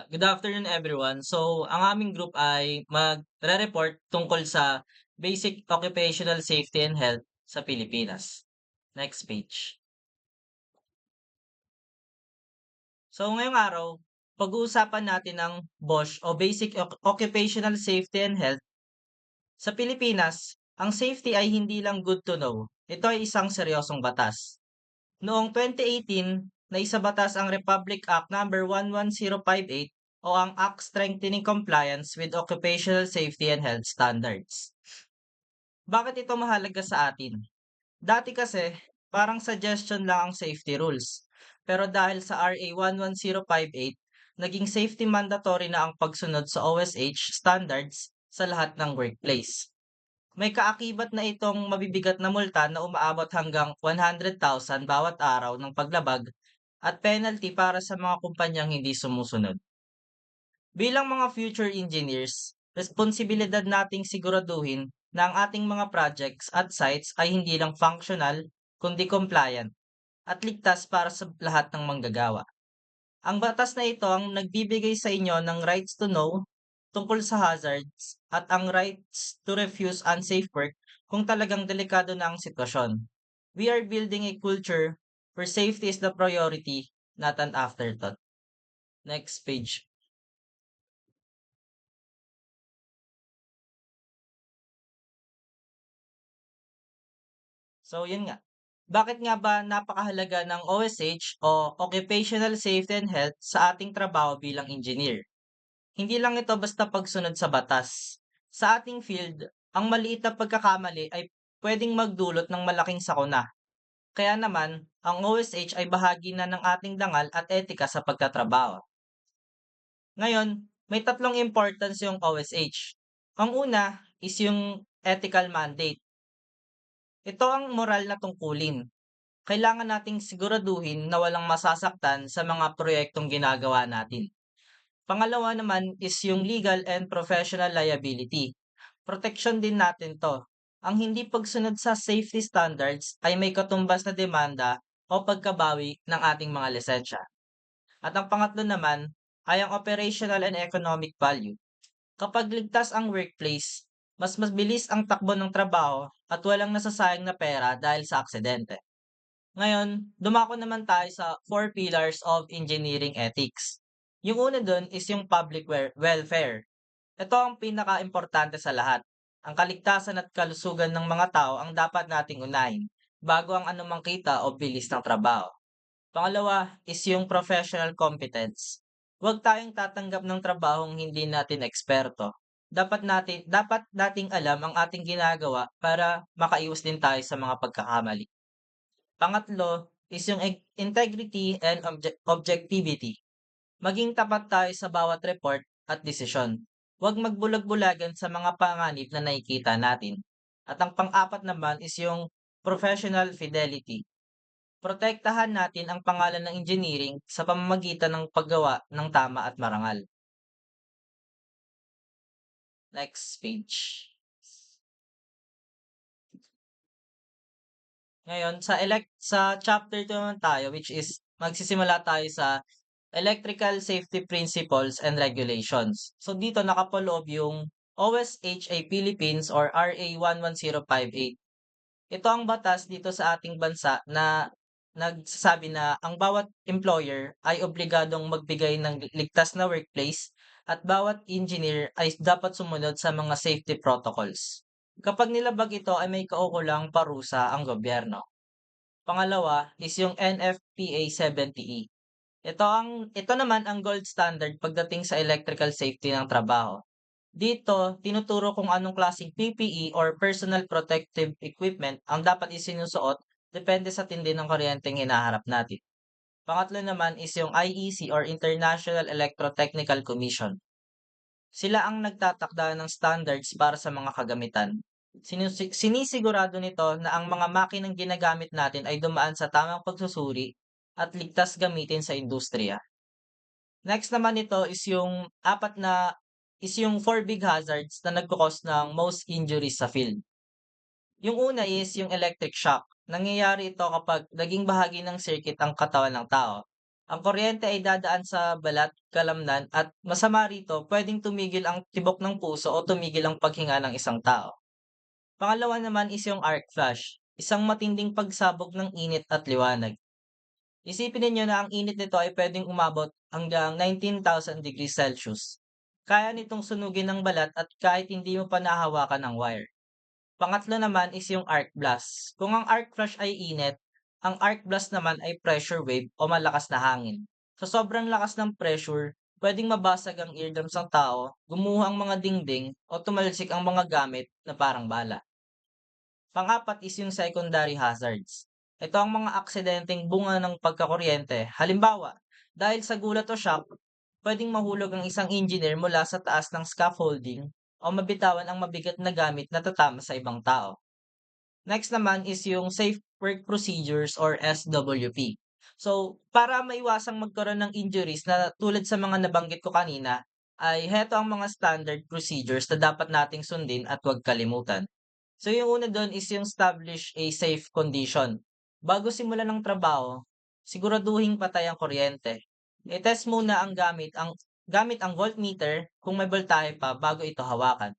Good afternoon everyone. So, ang aming group ay magre-report tungkol sa basic occupational safety and health sa Pilipinas. Next page. So, ngayong araw, pag-uusapan natin ang BOSH o Basic Occupational Safety and Health. Sa Pilipinas, ang safety ay hindi lang good to know. Ito ay isang seryosong batas. Noong 2018, naisabatas ang Republic Act number 11058 o ang Act Strengthening Compliance with Occupational Safety and Health Standards. Bakit ito mahalaga sa atin? Dati kasi, parang suggestion lang ang safety rules. Pero dahil sa RA 11058, naging safety mandatory na ang pagsunod sa OSH standards sa lahat ng workplace. May kaakibat na itong mabibigat na multa na umaabot hanggang 100,000 bawat araw ng paglabag at penalty para sa mga kumpanyang hindi sumusunod. Bilang mga future engineers, responsibilidad nating siguraduhin na ang ating mga projects at sites ay hindi lang functional, kundi compliant at ligtas para sa lahat ng manggagawa. Ang batas na ito ang nagbibigay sa inyo ng rights to know tungkol sa hazards at ang rights to refuse unsafe work kung talagang delikado na ang sitwasyon. We are building a culture where safety is the priority, not an afterthought. Next page. So, yun nga. Bakit nga ba napakahalaga ng OSH o Occupational Safety and Health sa ating trabaho bilang engineer? Hindi lang ito basta pagsunod sa batas. Sa ating field, ang maliit na pagkakamali ay pwedeng magdulot ng malaking sakuna. Kaya naman, ang OSH ay bahagi na ng ating dangal at etika sa pagtatrabaho. Ngayon, may tatlong importance yung OSH. Ang una is yung ethical mandate. Ito ang moral na tungkulin. Kailangan nating siguraduhin na walang masasaktan sa mga proyektong ginagawa natin. Pangalawa naman is yung legal and professional liability. Protection din natin to. Ang hindi pagsunod sa safety standards ay may katumbas na demanda o pagkabawi ng ating mga lisensya. At ang pangatlo naman ay ang operational and economic value. Kapag ligtas ang workplace, mas mabilis ang takbo ng trabaho at walang nasasayang na pera dahil sa aksidente. Ngayon, dumako naman tayo sa 4 pillars of engineering ethics. Yung una dun is yung public welfare. Ito ang pinaka-importante sa lahat. Ang kaligtasan at kalusugan ng mga tao ang dapat nating unahin bago ang anumang kita o bilis ng trabaho. Pangalawa is yung professional competence. Huwag tayong tatanggap ng trabahong hindi natin eksperto. Dapat nating alam ang ating ginagawa para makaiwas din tayo sa mga pagkakamali. Pangatlo is yung integrity and objectivity. Maging tapat tayo sa bawat report at desisyon. Huwag magbulag-bulagan sa mga panganib na nakikita natin. At ang pang-apat naman is yung professional fidelity. Protektahan natin ang pangalan ng engineering sa pamamagitan ng paggawa ng tama at marangal. Next page. Ngayon, sa chapter 2 naman tayo, which is magsisimula tayo sa Electrical Safety Principles and Regulations. So dito nakapaloob yung OSHA Philippines or RA 11058. Ito ang batas dito sa ating bansa na nagsasabi na ang bawat employer ay obligadong magbigay ng ligtas na workplace at bawat engineer ay dapat sumunod sa mga safety protocols. Kapag nilabag ito ay may kaukulang parusa ang gobyerno. Pangalawa is yung NFPA 70E. Ito naman ang gold standard pagdating sa electrical safety ng trabaho. Dito, tinuturo kung anong klaseng PPE or personal protective equipment ang dapat isinusuot depende sa tindi ng kuryenteng hinaharap natin. Pangatlo naman is yung IEC or International Electrotechnical Commission. Sila ang nagtatakda ng standards para sa mga kagamitan. Sinisigurado nito na ang mga makinang ginagamit natin ay dumaan sa tamang pagsusuri at ligtas gamitin sa industriya. Next naman nito is yung 4 big hazards na nagkukos ng most injuries sa field. Yung una is yung electric shock. Nangyayari ito kapag naging bahagi ng circuit ang katawan ng tao. Ang kuryente ay dadaan sa balat, kalamnan at masama rito, pwedeng tumigil ang tibok ng puso o tumigil ang paghinga ng isang tao. Pangalawa naman is yung arc flash, isang matinding pagsabog ng init at liwanag. Isipin ninyo na ang init nito ay pwedeng umabot hanggang 19,000 degrees Celsius. Kaya nitong sunugin ng balat at kahit hindi mo pa nahawakan ang wire. Pangatlo naman is yung arc blast. Kung ang arc flash ay init, ang arc blast naman ay pressure wave o malakas na hangin. Sa sobrang lakas ng pressure, pwedeng mabasag ang eardrums ng tao, gumuho ang mga dingding, o tumalsik ang mga gamit na parang bala. Pang-apat is yung secondary hazards. Ito ang mga aksidenteng bunga ng pagkakuryente. Halimbawa, dahil sa gulat o shock, pwedeng mahulog ang isang engineer mula sa taas ng scaffolding o mabitawan ang mabigat na gamit na tatama sa ibang tao. Next naman is yung Safe Work Procedures or SWP. So, para maiwasang magkaroon ng injuries na tulad sa mga nabanggit ko kanina, ay heto ang mga standard procedures na dapat nating sundin at huwag kalimutan. So, yung una doon is yung establish a safe condition. Bago simulan ng trabaho, siguraduhin patay ang kuryente. I-test muna ang gamit ang voltmeter kung may voltahe pa bago ito hawakan.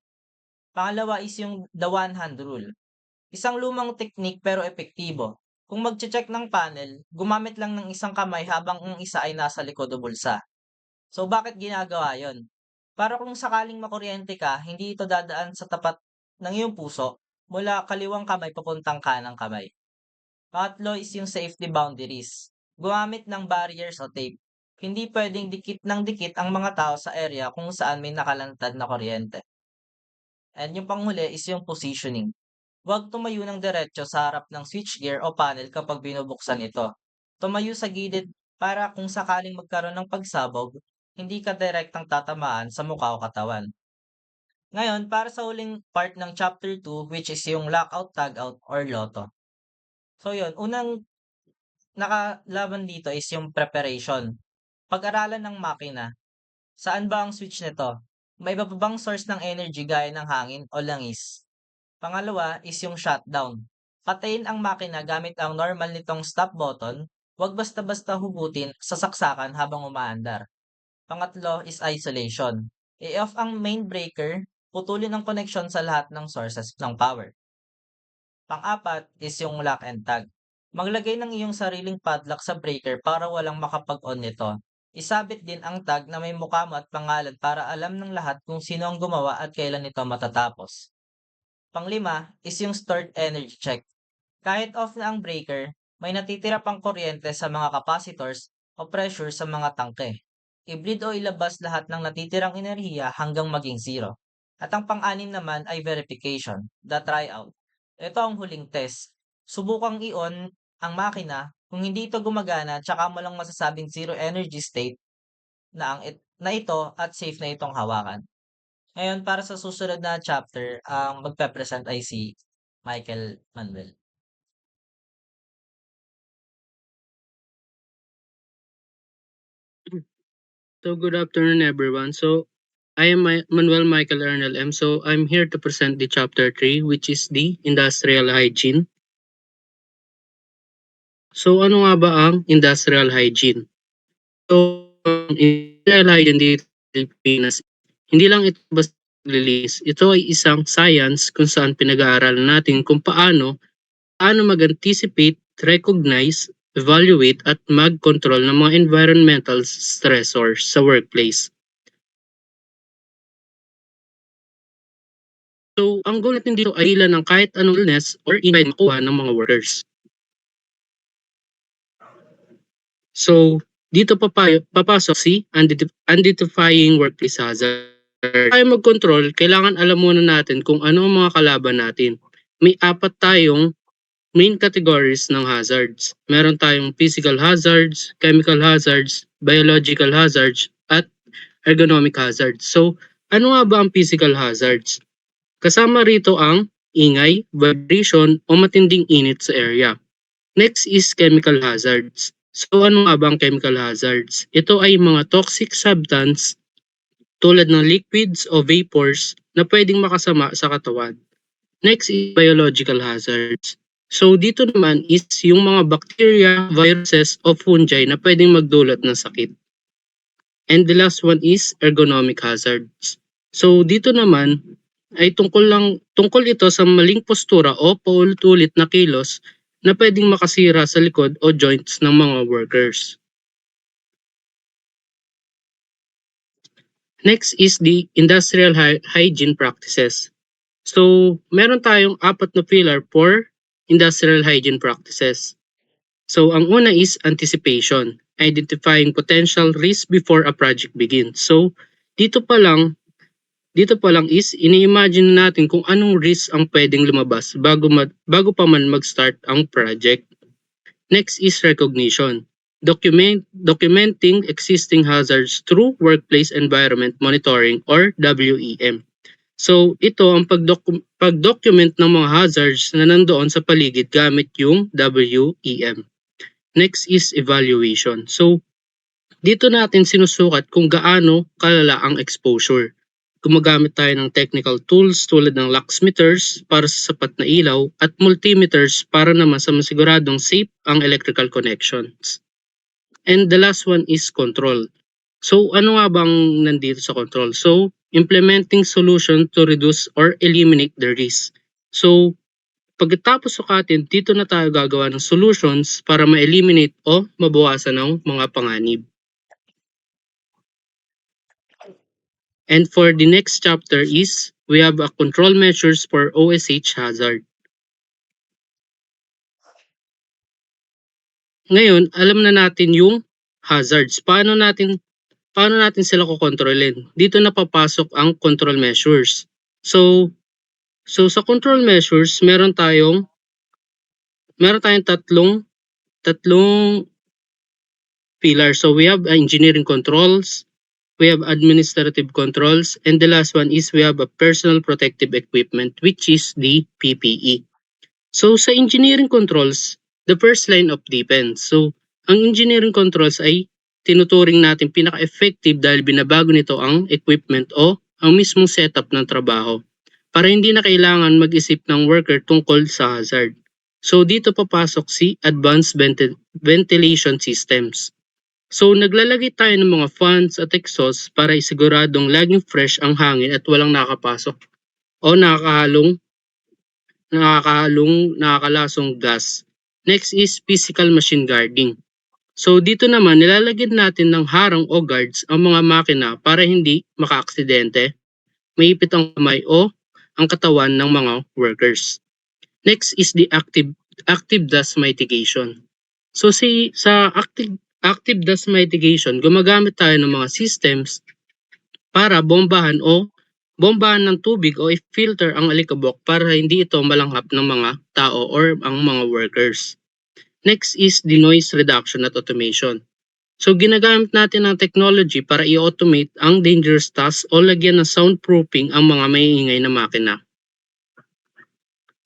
Pangalawa is yung the one hand rule. Isang lumang teknik pero epektibo. Kung magche-check ng panel, gumamit lang ng isang kamay habang ang isa ay nasa likod o bulsa. So bakit ginagawa 'yon? Para kung sakaling makuryente ka, hindi ito dadaan sa tapat ng iyong puso mula kaliwang kamay papuntang kanang kamay. Pangatlo is yung safety boundaries. Gumamit ng barriers o tape. Hindi pwedeng dikit ng dikit ang mga tao sa area kung saan may nakalantad na kuryente. And yung panghuli is yung positioning. Huwag tumayo ng diretso sa harap ng switchgear o panel kapag binubuksan ito. Tumayo sa gilid para kung sakaling magkaroon ng pagsabog, hindi ka direktang tatamaan sa mukha o katawan. Ngayon, para sa huling part ng chapter 2, which is yung lockout, tagout, or loto. So yun, unang nakalaban dito is yung preparation. Pag-aralan ng makina. Saan ba ang switch nito? May iba pa bang source ng energy gaya ng hangin o langis? Pangalawa is yung shutdown. Patayin ang makina gamit ang normal nitong stop button. Huwag basta-basta hugutin sa saksakan habang umaandar. Pangatlo is isolation. I-off ang main breaker, putulin ang connection sa lahat ng sources ng power. Pang-apat is yung lock and tag. Maglagay ng iyong sariling padlock sa breaker para walang makapag-on nito. Isabit din ang tag na may mukha mo at pangalan para alam ng lahat kung sino ang gumawa at kailan ito matatapos. Panglima is yung stored energy check. Kahit off na ang breaker, may natitira pang kuryente sa mga capacitors o pressure sa mga tangke. I-bleed o ilabas lahat ng natitirang enerhiya hanggang maging zero. At ang pang-anim naman ay verification, the tryout. Ito ang huling test. Subukang i-on ang makina. Kung hindi ito gumagana, tsaka mo lang masasabing zero energy state na ito at safe na itong hawakan. Ngayon, para sa susunod na chapter, ang magpe-present ay si Michael Manuel. So good afternoon everyone. So I am Manuel Michael Ernel M. So I'm here to present the chapter 3 which is the industrial hygiene. So ano nga ba ang industrial hygiene? So ang industrial hygiene dito sa Pilipinas, hindi lang ito basta release. Ito ay isang science kung saan pinag-aaralan natin kung paano mag-anticipate, recognize, evaluate at mag-control ng mga environmental stressors sa workplace. So, ang goal natin dito ay ilan ng kahit anong illness or insight makuha ng mga workers. So, dito papasok si identifying workplace hazard. Para mag-control, kailangan alam muna natin kung ano ang mga kalaban natin. May 4 tayong main categories ng hazards. Meron tayong physical hazards, chemical hazards, biological hazards, at ergonomic hazards. So, ano nga ba ang physical hazards? Kasama rito ang ingay, vibration o matinding init sa area. Next is chemical hazards. So ano nga ba ang chemical hazards? Ito ay mga toxic substance tulad ng liquids o vapors na pwedeng makasama sa katawan. Next is biological hazards. So dito naman is yung mga bacteria, viruses o fungi na pwedeng magdulot ng sakit. And the last one is ergonomic hazards. So dito naman ay tungkol ito sa maling postura o paulit-ulit na kilos na pwedeng makasira sa likod o joints ng mga workers. Next is the industrial hygiene practices. So, meron tayong 4 na pillar for industrial hygiene practices. So, ang una is anticipation, identifying potential risk before a project begins. So, dito pa lang is ini-imagine natin kung anong risk ang pwedeng lumabas bago pa man mag-start ang project. Next is recognition. Documenting existing hazards through workplace environment monitoring or WEM. So ito ang pag-document ng mga hazards na nandoon sa paligid gamit yung WEM. Next is evaluation. So dito natin sinusukat kung gaano kalala ang exposure. Gumagamit tayo ng technical tools tulad ng luxmeters para sa sapat na ilaw at multimeters para naman sa masiguradong safe ang electrical connections. And the last one is control. So ano nga bang nandito sa control? So implementing solution to reduce or eliminate the risk. So pagkatapos sukatin, dito na tayo gagawa ng solutions para ma-eliminate o mabawasan ng mga panganib. And for the next chapter is, we have a control measures for OSH hazard. Ngayon, alam na natin yung hazards. Paano natin sila kokontrolin? Dito na papasok ang control measures. So sa control measures, meron tayong tatlong pillars. So we have engineering controls, we have administrative controls, and the last one is we have a personal protective equipment, which is the PPE. So sa engineering controls, the first line of defense. So ang engineering controls ay tinuturing natin pinaka-effective dahil binabago nito ang equipment o ang mismong setup ng trabaho para hindi na kailangan mag-isip ng worker tungkol sa hazard. So dito papasok si advanced ventilation systems. So naglalagay tayo ng mga fans at exhaust para isiguradong laging fresh ang hangin at walang nakakapasok o nakakalasong gas. Next is physical machine guarding. So dito naman nilalagyan natin ng harang o guards ang mga makina para hindi makaaksidente, maipit ang kamay o ang katawan ng mga workers. Next is the active dust mitigation. So sa active dust mitigation, gumagamit tayo ng mga systems para bombahan ng tubig o i-filter ang alikabok para hindi ito malanghap ng mga tao or ang mga workers. Next is the noise reduction at automation. So ginagamit natin ang technology para i-automate ang dangerous tasks o lagyan ng soundproofing ang mga maiingay na makina.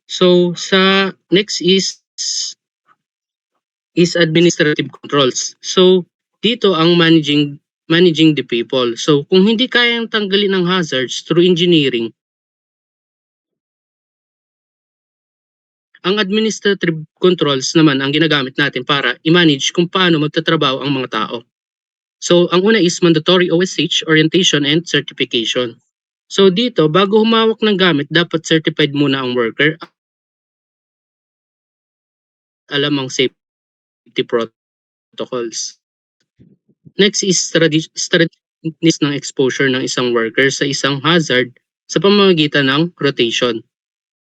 So sa next is administrative controls. So dito ang managing the people. So kung hindi kayang tanggalin ang hazards through engineering, ang administrative controls naman ang ginagamit natin para i-manage kung paano magtatrabaho ang mga tao. So ang una is mandatory OSH orientation and certification. So dito, bago humawak ng gamit, dapat certified muna ang worker. Alam ang safety protocols. Next is strategies ng exposure ng isang worker sa isang hazard sa pamamagitan ng rotation.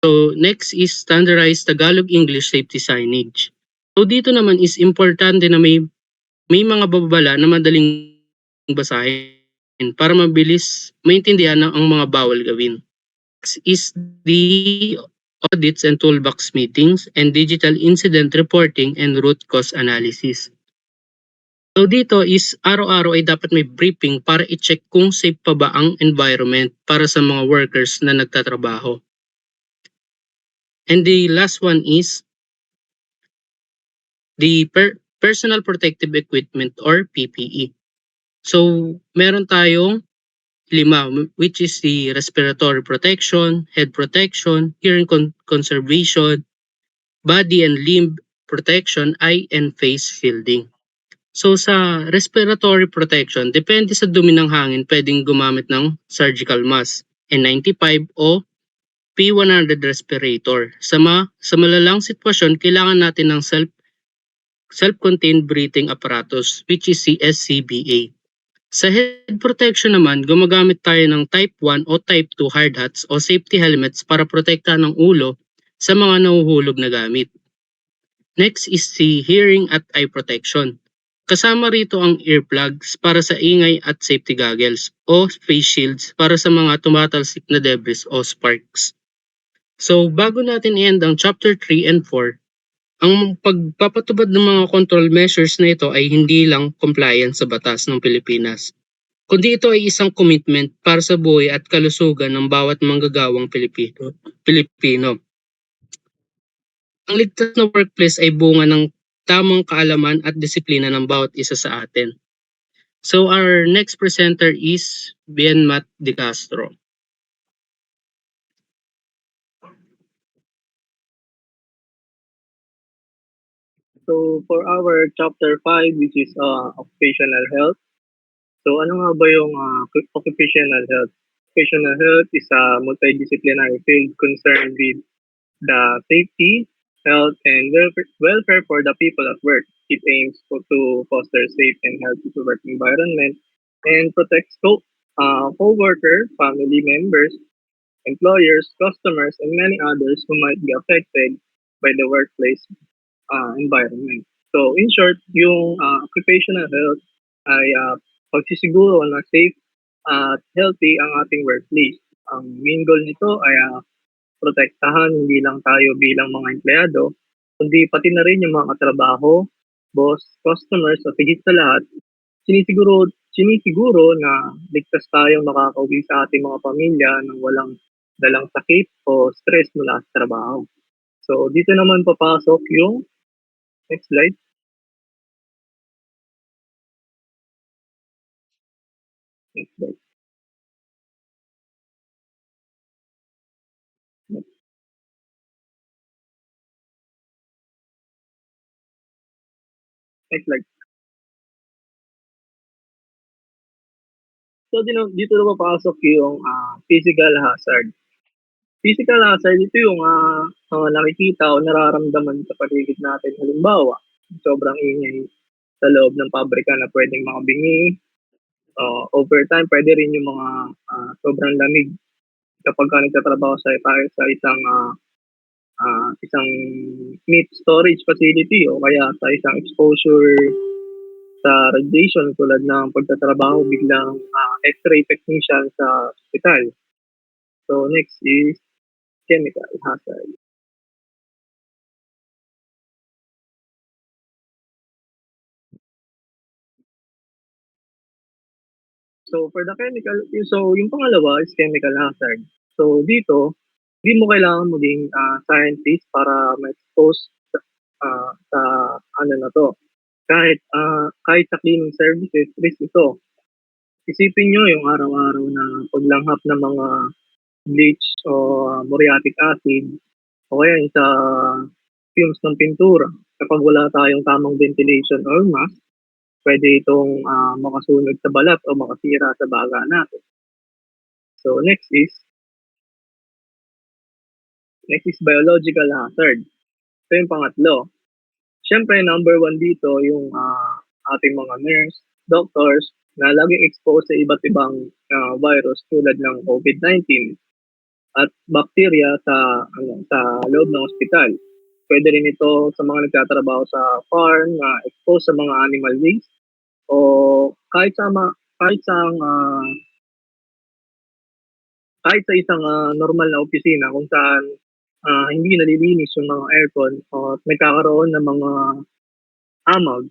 So next is standardized Tagalog-English safety signage. So dito naman is importante na may mga babala na madaling basahin para mabilis maintindihan ang mga bawal gawin. Next is the audits and toolbox meetings and digital incident reporting and root cause analysis. So dito is araw-araw ay dapat may briefing para i-check kung safe pa ba ang environment para sa mga workers na nagtatrabaho. And the last one is the personal protective equipment or PPE. So meron tayong 5, which is the respiratory protection, head protection, hearing conservation, body and limb protection, eye and face shielding. So sa respiratory protection, depende sa dumi ng hangin, pwedeng gumamit ng surgical mask, N95 o P100 respirator. Sa malalang sitwasyon, kailangan natin ng self-contained breathing apparatus, which is SCBA. Sa head protection naman, gumagamit tayo ng type 1 o type 2 hard hats o safety helmets para protektahan ng ulo sa mga nahuhulog na gamit. Next is si hearing at eye protection. Kasama rito ang earplugs para sa ingay at safety goggles o face shields para sa mga tumatalsik na debris o sparks. So bago natin i-end ang chapter 3 and 4, ang pagpapatubad ng mga control measures na ito ay hindi lang compliance sa batas ng Pilipinas, kundi ito ay isang commitment para sa buhay at kalusugan ng bawat manggagawang Pilipino. Ang ligtas na workplace ay bunga ng tamang kaalaman at disiplina ng bawat isa sa atin. So our next presenter is Bienmat De Castro. So for our chapter 5, which is occupational health. So ano nga ba yung occupational health? Occupational health is a multidisciplinary field concerned with the safety, health, and welfare for the people at work. It aims to foster safe and healthy work environment and protects co-worker, family members, employers, customers, and many others who might be affected by the workplace environment. So in short, yung occupational health ay pagsisiguro na safe at healthy ang ating workplace. Ang main goal nito ay protektahan hindi lang tayo bilang mga empleyado, kundi pati na rin yung mga katrabaho, boss, customers, at higit sa lahat, sinisiguro na ligtas tayong makakauwi sa ating mga pamilya nang walang dalang sakit o stress mula sa trabaho. So dito naman papasok yung next slide. Next slide. Next slide. So dito na papasok yung physical hazard. Physical hazard, ito yung nakikita o nararamdaman sa paligid natin. Halimbawa, sobrang ingay sa loob ng pabrika na pwedeng makabingi. Overtime, pwede rin yung mga sobrang lamig kapag nagtatrabaho tayo sa isang meat storage facility o kaya sa isang exposure sa radiation tulad ng pagtatrabaho biglang X-ray technician sa hospital. So next is chemical hazard. So for the chemical, so yung pangalawa is chemical hazard. So dito, hindi mo kailangan maging scientist para ma-expose sa ano na to. Kahit sa cleaning services, risk ito. Isipin nyo yung araw-araw na paglanghap ng mga bleach o muriatic acid o kaya yung sa fumes ng pintura. Kapag wala tayong tamang ventilation or mask, pwede itong makasunog sa balat o makasira sa baga natin. So next is biological hazard. Ito yung pangatlo. Siyempre, number 1 dito yung ating mga nurse, doctors, na laging exposed sa iba't ibang virus tulad ng COVID-19 at bacteria sa loob ng ospital. Pwede rin ito sa mga nagtatrabaho sa farm na exposed sa mga animal waste o kahit sa isang normal na opisina kung saan hindi nalilinis yung mga aircon o nagkakaroon ng mga amag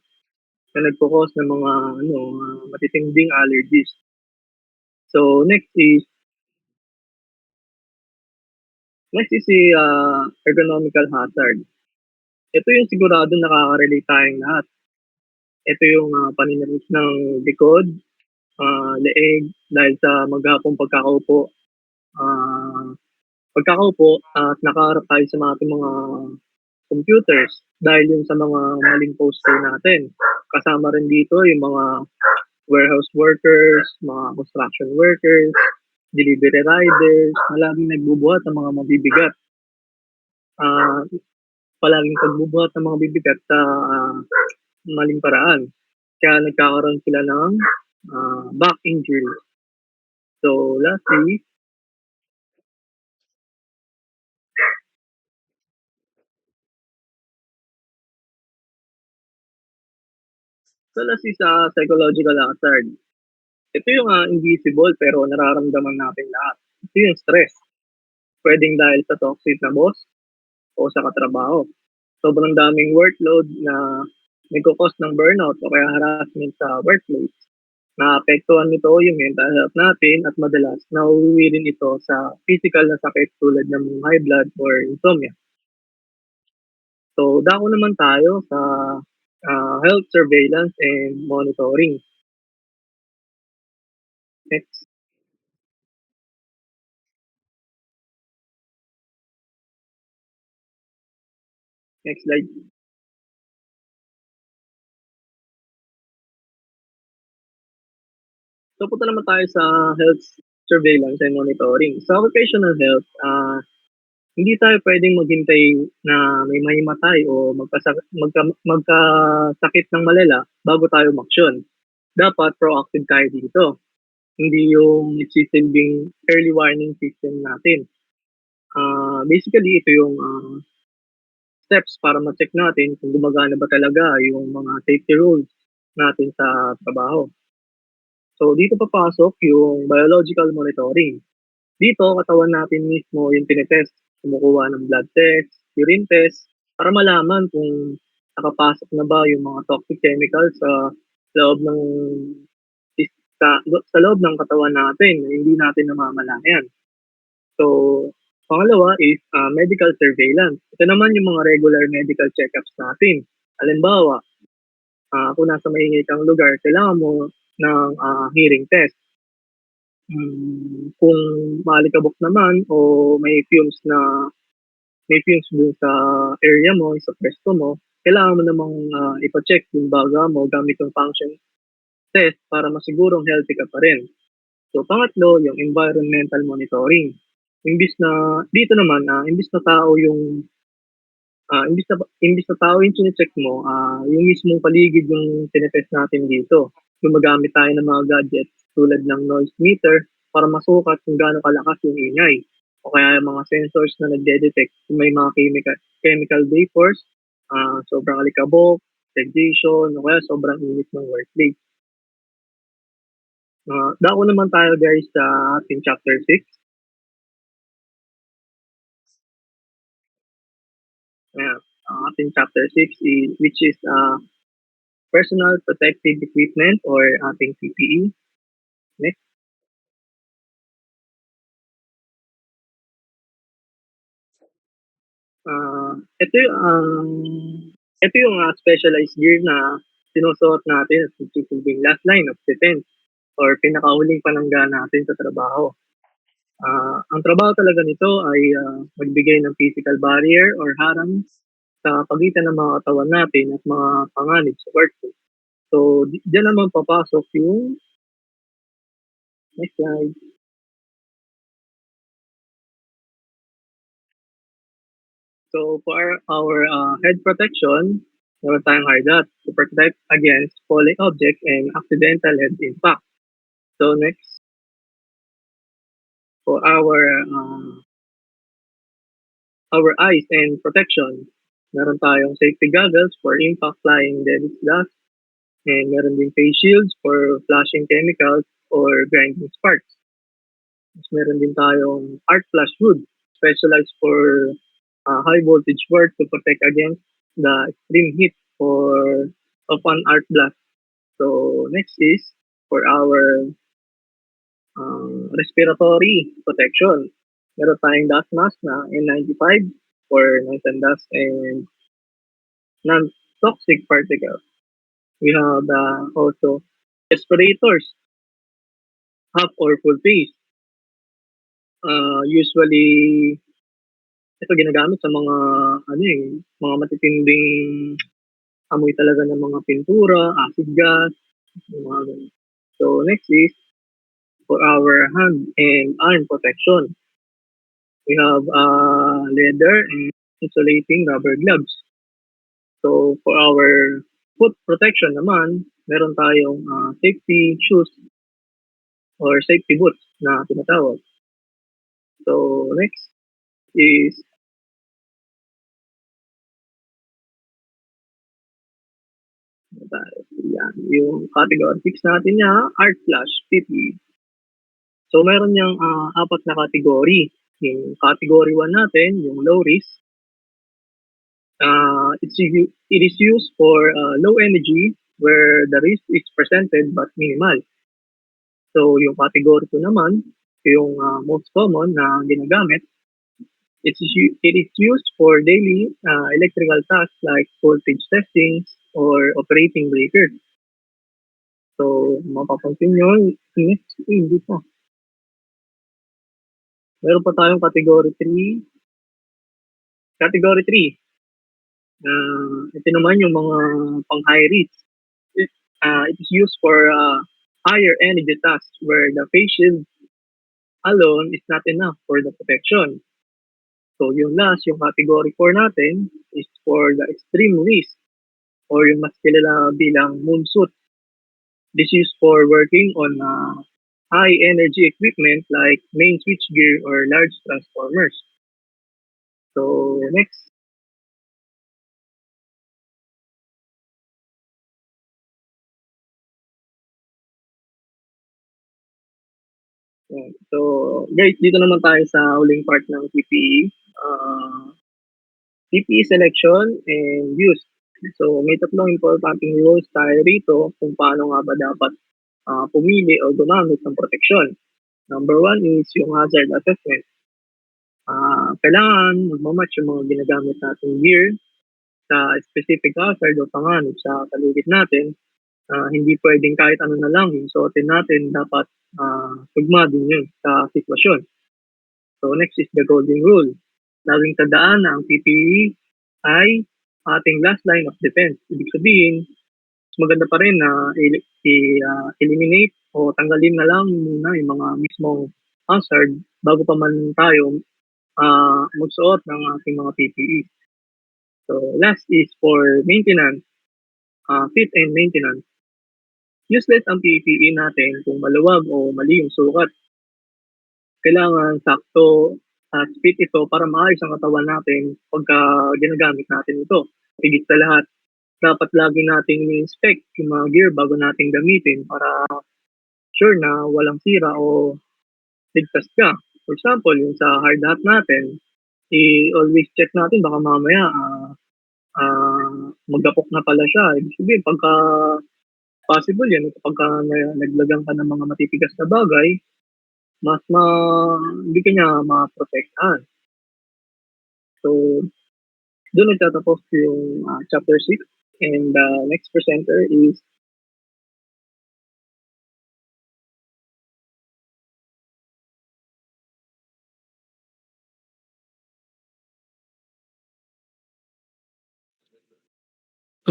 na nagpo-cause ng mga matitinding allergies. So next is si ergonomical hazard. Ito yung sigurado nakaka-relate tayong lahat. Ito yung paninirip ng likod, leeg, dahil sa maghapong pagkakaupo at nakaharap tayo sa mga computers dahil yun sa mga maling poster natin. Kasama rin dito yung mga warehouse workers, mga construction workers, delivery riders, na laging nagbubuhat ng mga mabibigat. Ah, palaging pagbubuhat ng mga bibigat sa maling paraan. Kaya nagkakaroon sila ng back injury. So, lastly, sa psychological hazard. Ito yung invisible pero nararamdaman natin lahat. Ito yung stress. Pwedeng dahil sa toxic na boss o sa katrabaho. Sobrang daming workload na nagkukos ng burnout o kaya harassment sa workplace. Naapektuhan nito yung mental health natin at madalas nauuwi rin ito sa physical na sakit tulad ng high blood or insomnia. So, dako naman tayo sa health surveillance and monitoring. Next, next slide. So, punta naman tayo sa health surveillance and monitoring. Sa occupational health, hindi tayo pwedeng maghintay na may mahimatay o magkasakit ng malala bago tayo umaksyon. Dapat proactive tayo dito. Hindi yung nagsisilbing early warning system natin. Basically, ito yung steps para ma-check natin kung gumagana ba talaga yung mga safety rules natin sa trabaho. So, dito papasok yung biological monitoring. Dito, katawan natin mismo yung tinetest. Kumukuha ng blood test, urine test, para malaman kung nakapasok na ba yung mga toxic chemicals sa loob ng sa loob ng katawan natin na hindi natin namamalayan. So, pangalawa is medical surveillance. Ito naman yung mga regular medical checkups natin. Halimbawa, kung nasa maingay kang lugar, kailangan mo ng hearing test. Kung maalikabok naman o may fumes dun sa area mo, sa pwesto mo, kailangan mo namang ipa-check yung baga mo gamit yung function test para masigurong healthy ka pa rin. So, pangatlo, yung environmental monitoring. Imbis na, dito naman, imbis na tao yung imbis na tao yung chinecheck mo, yung mismong paligid yung tinetest natin dito. Gumagamit tayo ng mga gadgets tulad ng noise meter para masukat kung gaano kalakas yung ingay. O kaya yung mga sensors na nagde-detect kung may mga chemical vapors, sobrang alikabok, radiation, o kaya sobrang init ng workplace. Dako naman tayo guys sa ating chapter 6. Ayan, ang ating chapter 6 is, which is personal protective equipment or ating PPE. Next. Ito yung specialized gear na sinusuot natin at nagsisilbing last line of defense or pinakahuling panangga natin sa trabaho. Ang trabaho talaga nito ay magbigay ng physical barrier or harang sa pagitan ng mga katawan natin at mga panganib sa workplace. So, diyan naman papasok yung next slide. So, for our head protection, meron tayong hard hat to protect against falling objects and accidental head impact. So, next, for our eyes and protection, meron tayong safety goggles for impact flying debris dust, and meron din face shields for flashing chemicals or grinding sparks. Mas meron din tayong arc flash hood, specialized for high voltage work to protect against the extreme heat of an arc blast. So next is for our respiratory protection. Meron tayong dust mask na N95 for noise and dust and non-toxic particles. We have also respirators, half or full face. Usually ito ginagamit sa mga mga matitinding amoy talaga ng mga pintura, acid gas, yung mga ganun. So next is for our hand and arm protection. We have leather and insulating rubber gloves. So for our foot protection naman, meron tayong safety shoes or safety boots na tinatawag. So next is yan, yung category 6 natin niya, art flash, PPE. So meron niyang apat na category. Yung category 1 natin, yung low risk, it is used for low energy where the risk is presented but minimal. So yung category 2 naman, yung most common na ginagamit, it is used for daily electrical tasks like voltage testing or operating breakers. So mapapansin nyo, next, hindi pa. Meron pa tayong category 3. Category 3, ito naman yung mga pang high risk. It is used for higher energy tasks where the face shield alone is not enough for the protection. So yung last, yung category 4 natin is for the extreme risk or yung mas kilala bilang moon suit. This is for working on high energy equipment like main switchgear or large transformers. So next. So guys, dito naman tayo sa huling part ng PPE. PPE selection and use. So may tatlong importanteng rules tayo rito kung paano nga ba dapat pumili o gumamit ng proteksyon. Number 1 is yung hazard assessment. Kailangan magmamatch yung mga ginagamit nating gear sa specific hazard o panganib sa paligid natin. Hindi pwedeng kahit ano na lang yung suotin natin, dapat tugma din yun sa sitwasyon. So next is the golden rule. Laging tandaan na ang PPE ay ating last line of defense. Ibig sabihin, maganda pa rin na eliminate o tanggalin na lang muna yung mga mismong hazard bago pa man tayo magsuot ng ating mga PPE. So last is for maintenance, fit and maintenance. Useless ang PPE natin kung maluwag o mali yung sukat. Kailangan sakto at fit ito para maayos ang katawan natin pagka ginagamit natin ito. Higit sa lahat, dapat lagi nating i-inspect yung mga gear bago natin gamitin para sure na walang sira o ligtas ka. For example, yung sa hard hat natin, i-always check natin baka mamaya magapok na pala siya. Ibig sabihin, pagka possible yan, pagka naglagang ka ng mga matitigas na bagay, hindi ka niya ma-protectan. So, doon nagtatapos yung chapter 6 and the next presenter is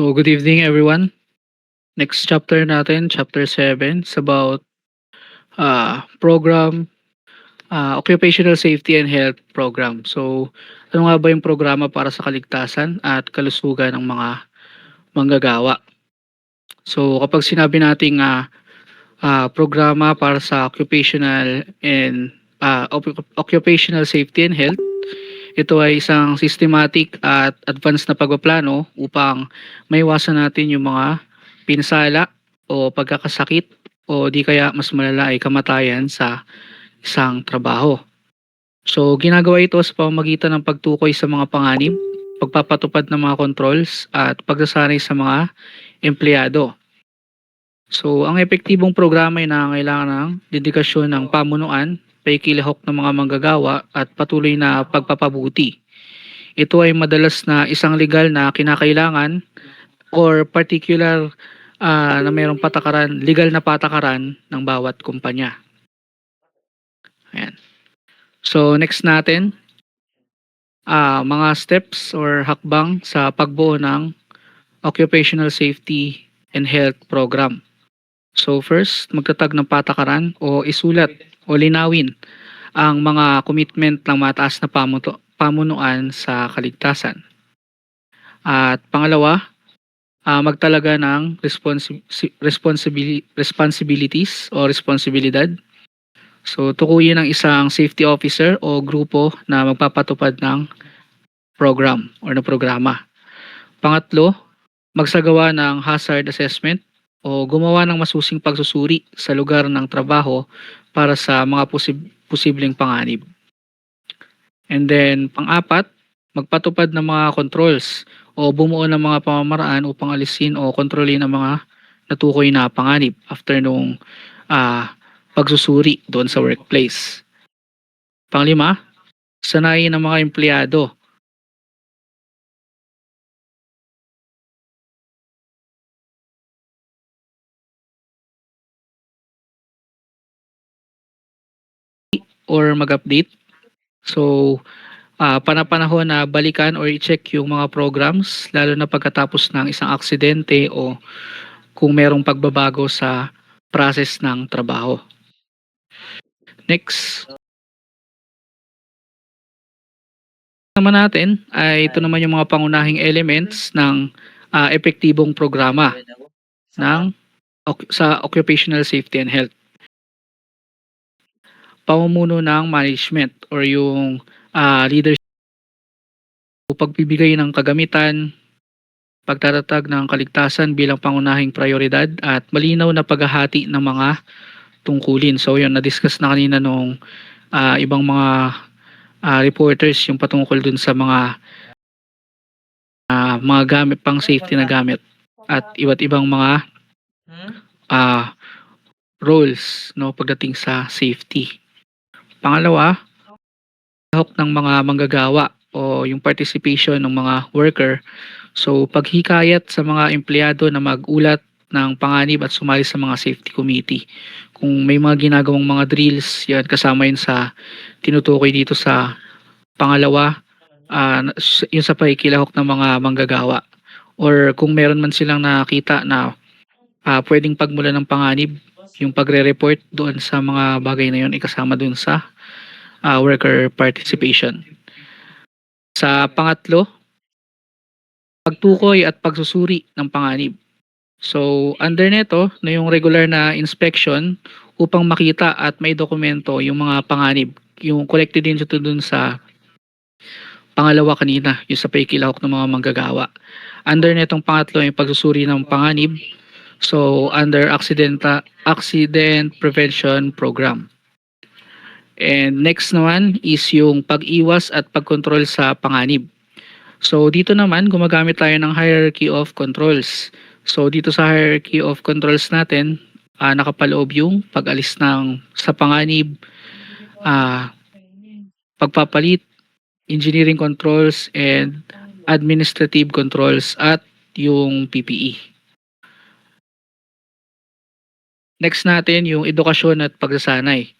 So, good evening everyone. Next chapter natin, chapter 7, is about program, Occupational Safety and Health Program. So, ano nga ba yung programa para sa kaligtasan at kalusugan ng mga manggagawa? So, kapag sinabi nating programa para sa occupational safety and health, ito ay isang systematic at advanced na pagpaplano upang maiwasan natin yung mga pinsala o pagkakasakit o di kaya mas malala ay kamatayan sa isang trabaho. So ginagawa ito sa pamamagitan ng pagtukoy sa mga panganib, pagpapatupad ng mga controls at pagsasanay sa mga empleyado. So ang epektibong programa ay nangangailangan ng dedikasyon ng pamunuan, paikilahok ng mga manggagawa at patuloy na pagpapabuti. Ito ay madalas na isang legal na kinakailangan or particular na mayroong patakaran, legal na patakaran ng bawat kumpanya. Ayan. So next natin, mga steps or hakbang sa pagbuo ng Occupational Safety and Health Program. So first, magtatag ng patakaran o isulat o linawin ang mga commitment ng mataas na pamunuan sa kaligtasan. At pangalawa, magtalaga ng responsibilities o responsibilidad. So tukuyin ng isang safety officer o grupo na magpapatupad ng program or na programa. Pangatlo, magsagawa ng hazard assessment o gumawa ng masusing pagsusuri sa lugar ng trabaho para sa mga posibleng panganib. And then, pang-apat, magpatupad ng mga controls o bumuo ng mga pamamaraan upang alisin o kontrolin ang mga natukoy na panganib after nung pagsusuri doon sa workplace. Panglima, sanayin ng mga empleyado or mag-update. So, panapanahon na balikan or i-check yung mga programs lalo na pagkatapos ng isang aksidente o kung merong pagbabago sa process ng trabaho. Next naman natin ay ito naman yung mga pangunahing elements ng epektibong programa sa occupational safety and health. Pamumuno ng management or yung leadership, pagbibigay ng kagamitan, pagtatatag ng kaligtasan bilang pangunahing prioridad at malinaw na paghahati ng mga tungkulin. So yun, na-discuss na kanina nung ibang mga reporters yung patungkol dun sa mga gamit, pang safety na gamit at iba't ibang mga roles no pagdating sa safety. Pangalawa, hawak ng mga manggagawa o yung participation ng mga worker. So paghikayat sa mga empleyado na mag-ulat ng panganib at sumali sa mga safety committee. Kung may mga ginagawang mga drills, yan kasama yun sa tinutukoy dito sa pangalawa, yun sa pakikilahok ng mga manggagawa. Or kung meron man silang nakita na pwedeng pagmula ng panganib, yung pagre-report doon sa mga bagay na yun, ikasama doon sa worker participation. Sa pangatlo, pagtukoy at pagsusuri ng panganib. So, under neto na yung regular na inspection upang makita at may dokumento yung mga panganib. Yung collected din ito dun sa pangalawa kanina, yung sa paikilahok ng mga manggagawa. Under netong pangatlo yung pagsusuri ng panganib. So, under accident prevention program. And next naman is yung pag-iwas at pagkontrol sa panganib. So, dito naman gumagamit tayo ng hierarchy of controls. So, dito sa hierarchy of controls natin, nakapaloob yung pag-alis sa panganib, pagpapalit, engineering controls, and administrative controls at yung PPE. Next natin yung edukasyon at pagsasanay.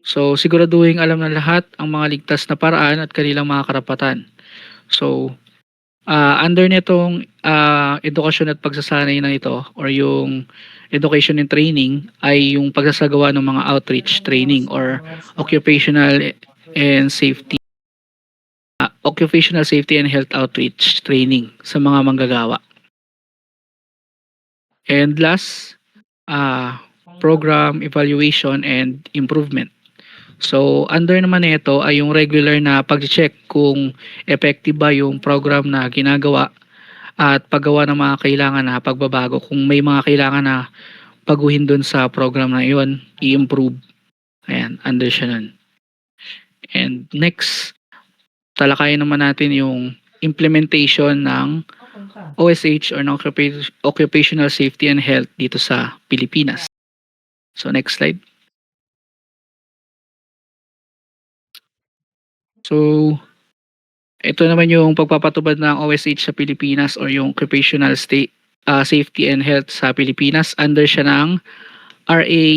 So, siguraduhin alam ng lahat ang mga ligtas na paraan at kanilang mga karapatan. So, under nitong edukasyon at pagsasanay na ito or yung education and training ay yung pagsasagawa ng mga outreach training or occupational safety and health outreach training sa mga manggagawa. And last, program evaluation and improvement. So, under naman nito ay yung regular na pag-check kung effective ba yung program na ginagawa at paggawa ng mga kailangan na pagbabago. Kung may mga kailangan na baguhin dun sa program na iyon, i-improve. Ayan, under siya nun. And next, talakayin naman natin yung implementation ng OSH or ng Occupational Safety and Health dito sa Pilipinas. So, next slide. So, ito naman yung pagpapatupad ng OSH sa Pilipinas or yung Occupational Safety and Health sa Pilipinas. Under siya ng RA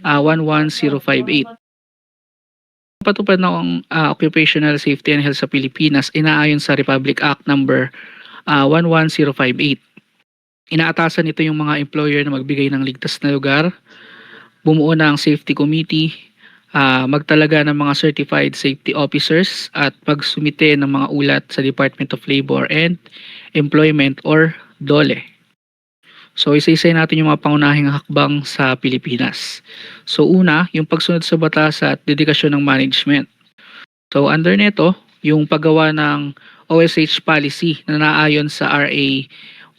11058. patupad ng Occupational Safety and Health sa Pilipinas inaayon sa Republic Act number 11058. Inaatasan nito yung mga employer na magbigay ng ligtas na lugar, bumuo ng safety committee, magtalaga ng mga certified safety officers at pagsumite ng mga ulat sa Department of Labor and Employment or DOLE. So isa-isa natin yung mga pangunahing hakbang sa Pilipinas. So una, yung pagsunod sa batas at dedikasyon ng management. So under nito, yung paggawa ng OSH policy na naayon sa RA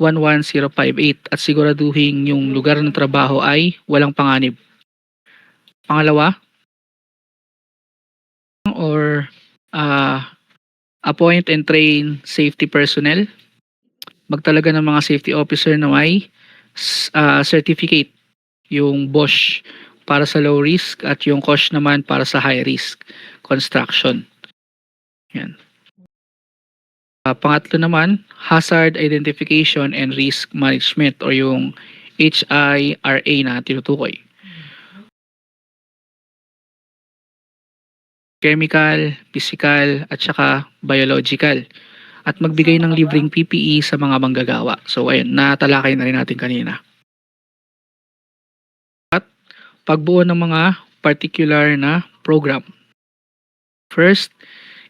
11058 at siguraduhin yung lugar ng trabaho ay walang panganib. Pangalawa, or appoint and train safety personnel. Magtalaga ng mga safety officer na may certificate, yung BOSH para sa low risk at yung COSH naman para sa high risk construction. Yan. Pangatlo naman, hazard identification and risk management or yung HIRA na tinutukoy. Chemical, physical, at saka biological. At magbigay ng libreng PPE sa mga manggagawa. So ayun, natalakay na rin natin kanina. At pagbuo ng mga particular na program. First,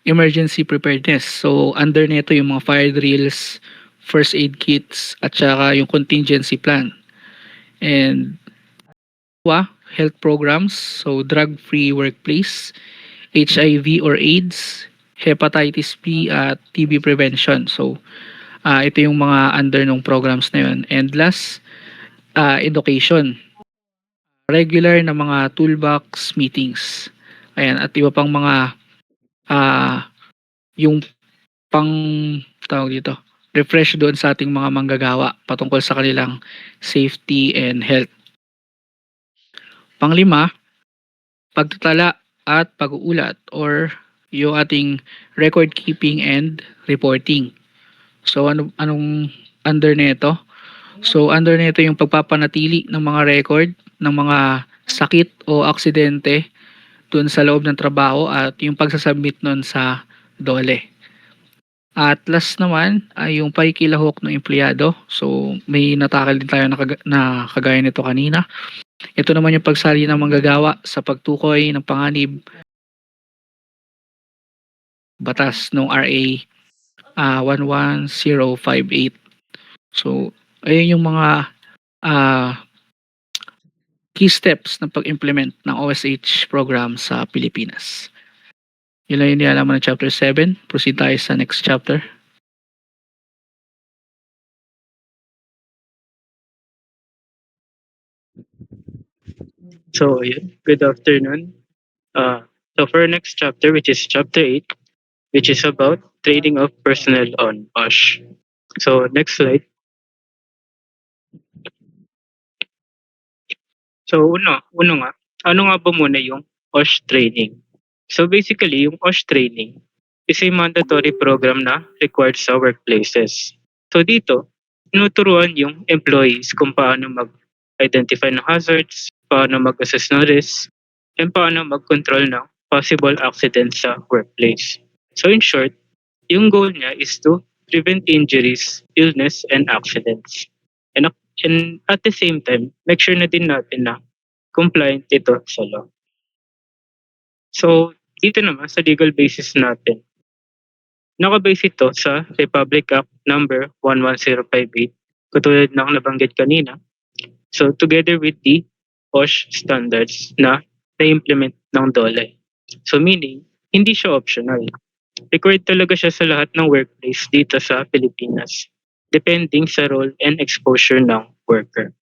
emergency preparedness. So under nito yung mga fire drills, first aid kits, at saka yung contingency plan. And health programs, so drug-free workplace, HIV or AIDS, hepatitis B at TB prevention. So, ito yung mga under ng programs na yun. And last, education. Regular na mga toolbox meetings. Ayan, at iba pang mga yung tawag dito, refresh doon sa ating mga manggagawa patungkol sa kanilang safety and health. Panglima, pagtatala at pag-uulat or yung ating record keeping and reporting. So anong under nito? So under nito yung pagpapanatili ng mga record ng mga sakit o aksidente dun sa loob ng trabaho at yung pagsasubmit nun sa DOLE. At last naman ay yung pakikilahok ng empleyado. So may natakal din tayo na kagaya nito kanina. Ito naman yung pagsali ng manggagawa sa pagtukoy ng panganib batas ng RA 11058. So, ayun yung mga key steps ng pag-implement ng OSH program sa Pilipinas. Yun lang yung nialaman ng chapter 7. Proceed tayo sa next chapter. So, yun. Good afternoon. So for our next chapter, which is chapter 8, which is about training of personnel on OSH. So next slide. So uno nga, ano nga ba muna yung OSH training? So basically, yung OSH training is a mandatory program na required sa workplaces. So dito, tinuturuan yung employees kung paano mag-identify ng hazards, paano mag-assess ng risk, and paano mag-control ng possible accidents sa workplace. So in short, yung goal niya is to prevent injuries, illness, and accidents. And at the same time, make sure na din natin na compliant ito sa law. So dito naman sa legal basis natin, nakabase ito sa Republic Act number 11058, katulad ng nabanggit kanina. So together with the OSH standards na na-implement ng DOLE. So meaning, hindi siya optional. Required talaga siya sa lahat ng workplace dito sa Pilipinas, depending sa role and exposure ng worker.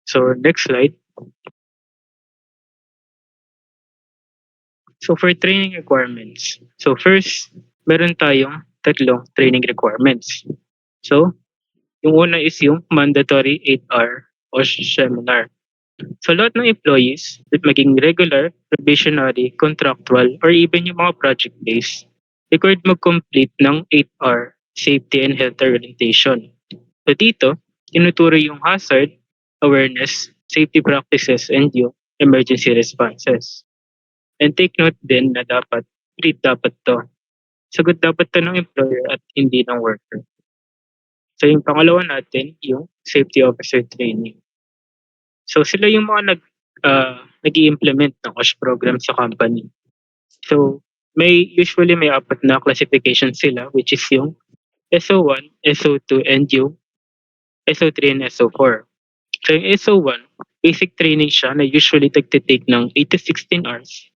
So next slide. So for training requirements. So first, meron tayong tatlong training requirements. So, yung una is yung mandatory 8-hour OSH seminar. So lahat ng employees, maging regular, probationary, contractual, or even yung mga project-based, required mag-complete ng 8-hour safety and health orientation. So dito, tinuturo yung hazard, awareness, safety practices, and yung emergency responses. And take note din na dapat to. Sagot dapat to ng employer at hindi ng worker. So yung pangalawa natin, yung safety officer training. So sila yung mga nag-i-implement ng OSH program sa company. So usually may apat na classification sila, which is yung SO1, SO2, and yung SO3 and SO4. So yung SO1, basic training siya na usually tagtitake ng 8 to 16 hours.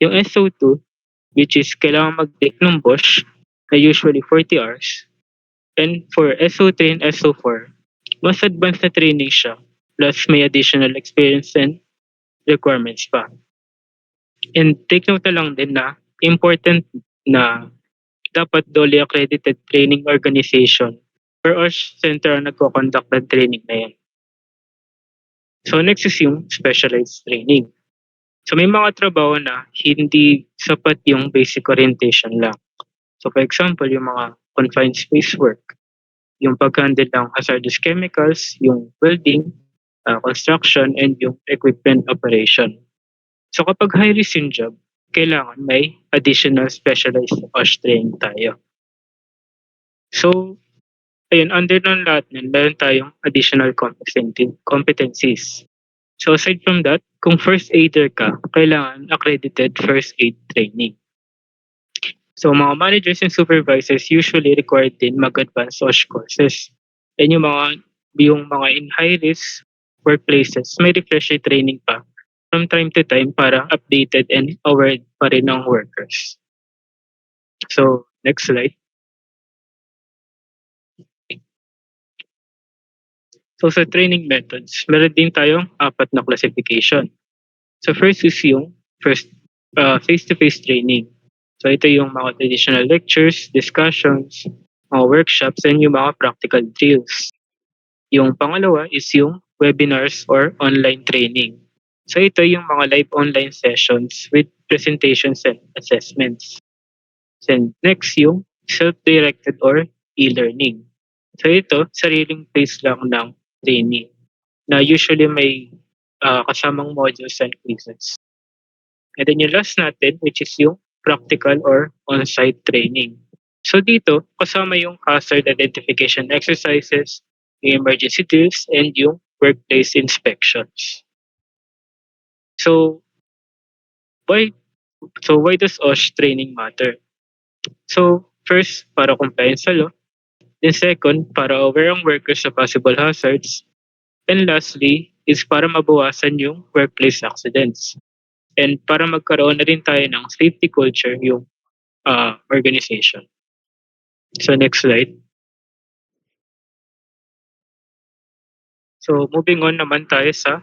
Yung SO2, which is kailangan mag-take ng BOSH na usually 40 hours. And for SO3 and SO4, mas advanced na training siya plus may additional experience and requirements pa. And take note na lang din na important na dapat DOLE accredited training organization or OSH center ang nagko-conduct ng training na yan. So next is yung specialized training. So may mga trabaho na hindi sapat yung basic orientation lang. So for example, yung mga confined space work, yung pag-handle ng hazardous chemicals, yung welding, construction, and yung equipment operation. So kapag high risk yung job, kailangan may additional specialized OSH training tayo. So, ayun, under ng lahat nun, meron tayong additional competencies. So aside from that, kung first aider ka, kailangan accredited first aid training. So mga managers and supervisors usually required din mag-advance OSH courses. And yung mga in high risk workplaces, may refresher training pa from time to time para updated and aware pa rin ng workers. So next slide. So sa training methods, meron din tayong apat na classification. So first is yung face-to-face training. So ito yung mga traditional lectures, discussions, mga workshops, and yung mga practical drills. Yung pangalawa is yung webinars or online training. So ito yung mga live online sessions with presentations and assessments. Then next yung self-directed or e-learning. So ito, sariling pace lang ng training na usually may kasamang modules and quizzes. And then yung last natin, which is yung practical or on-site training. So dito, kasama yung hazard identification exercises, yung emergency drills, and yung workplace inspections. So why does OSH training matter? So first, para compliance sa law. Then second, para aware ang workers sa possible hazards. And lastly, is para mabawasan yung workplace accidents. And para magkaroon na rin tayo ng safety culture yung organization. So next slide. So moving on naman tayo sa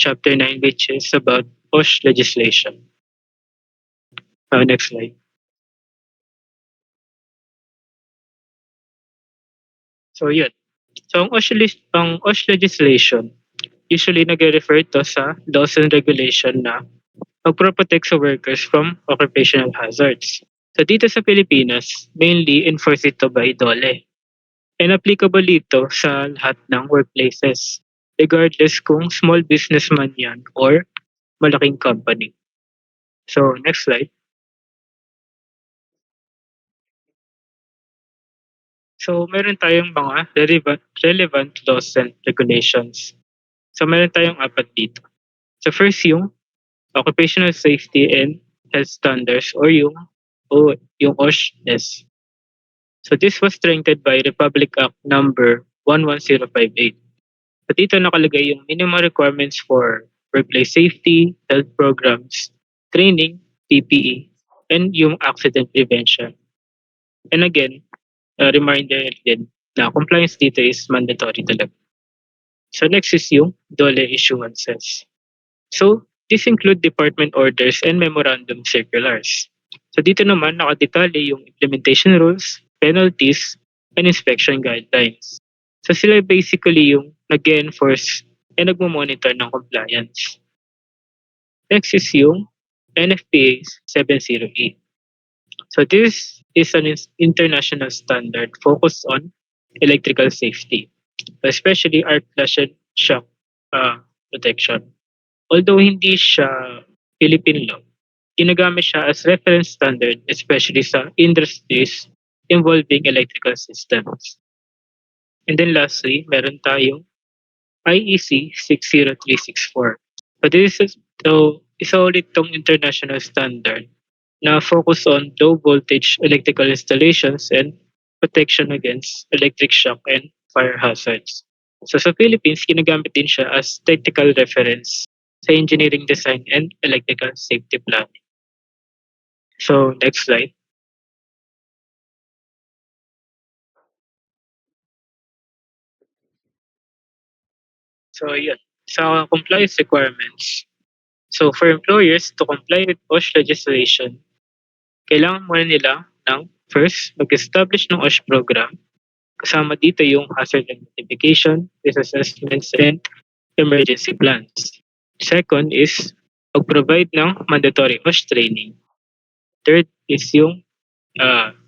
chapter 9, which is about OSH legislation. Next slide. So yun. So ang OSH legislation, usually nag-refer to sa laws and regulation na magpro-protect sa workers from occupational hazards. So dito sa Pilipinas, mainly enforced ito by DOLE. And applicable ito sa lahat ng workplaces, regardless kung small businessman yan or malaking company. So next slide. So meron tayong mga relevant laws and regulations. So meron tayong apat dito. So first yung Occupational Safety and Health Standards or yung OSHS. So this was strengthened by Republic Act number 11058. So dito nakalagay yung minimum requirements for workplace safety, health programs, training, PPE, and yung accident prevention. And again, a reminder din na compliance dito is mandatory talaga. So next is yung DOLE issuances. So these include department orders and memorandum circulars. So dito naman nakadetalye yung implementation rules, penalties, and inspection guidelines. So sila basically yung nag-enforce and nagmo-monitor ng compliance. Next is yung NFPA 70E. So this is an international standard focused on electrical safety, especially arc flash and shock protection. Although hindi siya Philippine law, ginagamit siya as reference standard, especially sa industries involving electrical systems. And then lastly, meron tayong IEC 60364. So isa ulit tong international standard na focus on low voltage electrical installations and protection against electric shock and fire hazards. So sa Philippines, ginagamit din siya as technical reference sa engineering design and electrical safety planning. So next slide. So yun, sa compliance requirements. So for employers to comply with OSH legislation, kailangan muna nila ng first, mag-establish ng OSH program. Kasama dito yung hazard identification, risk assessments, and emergency plans. Second is mag-provide ng mandatory OSH training. Third is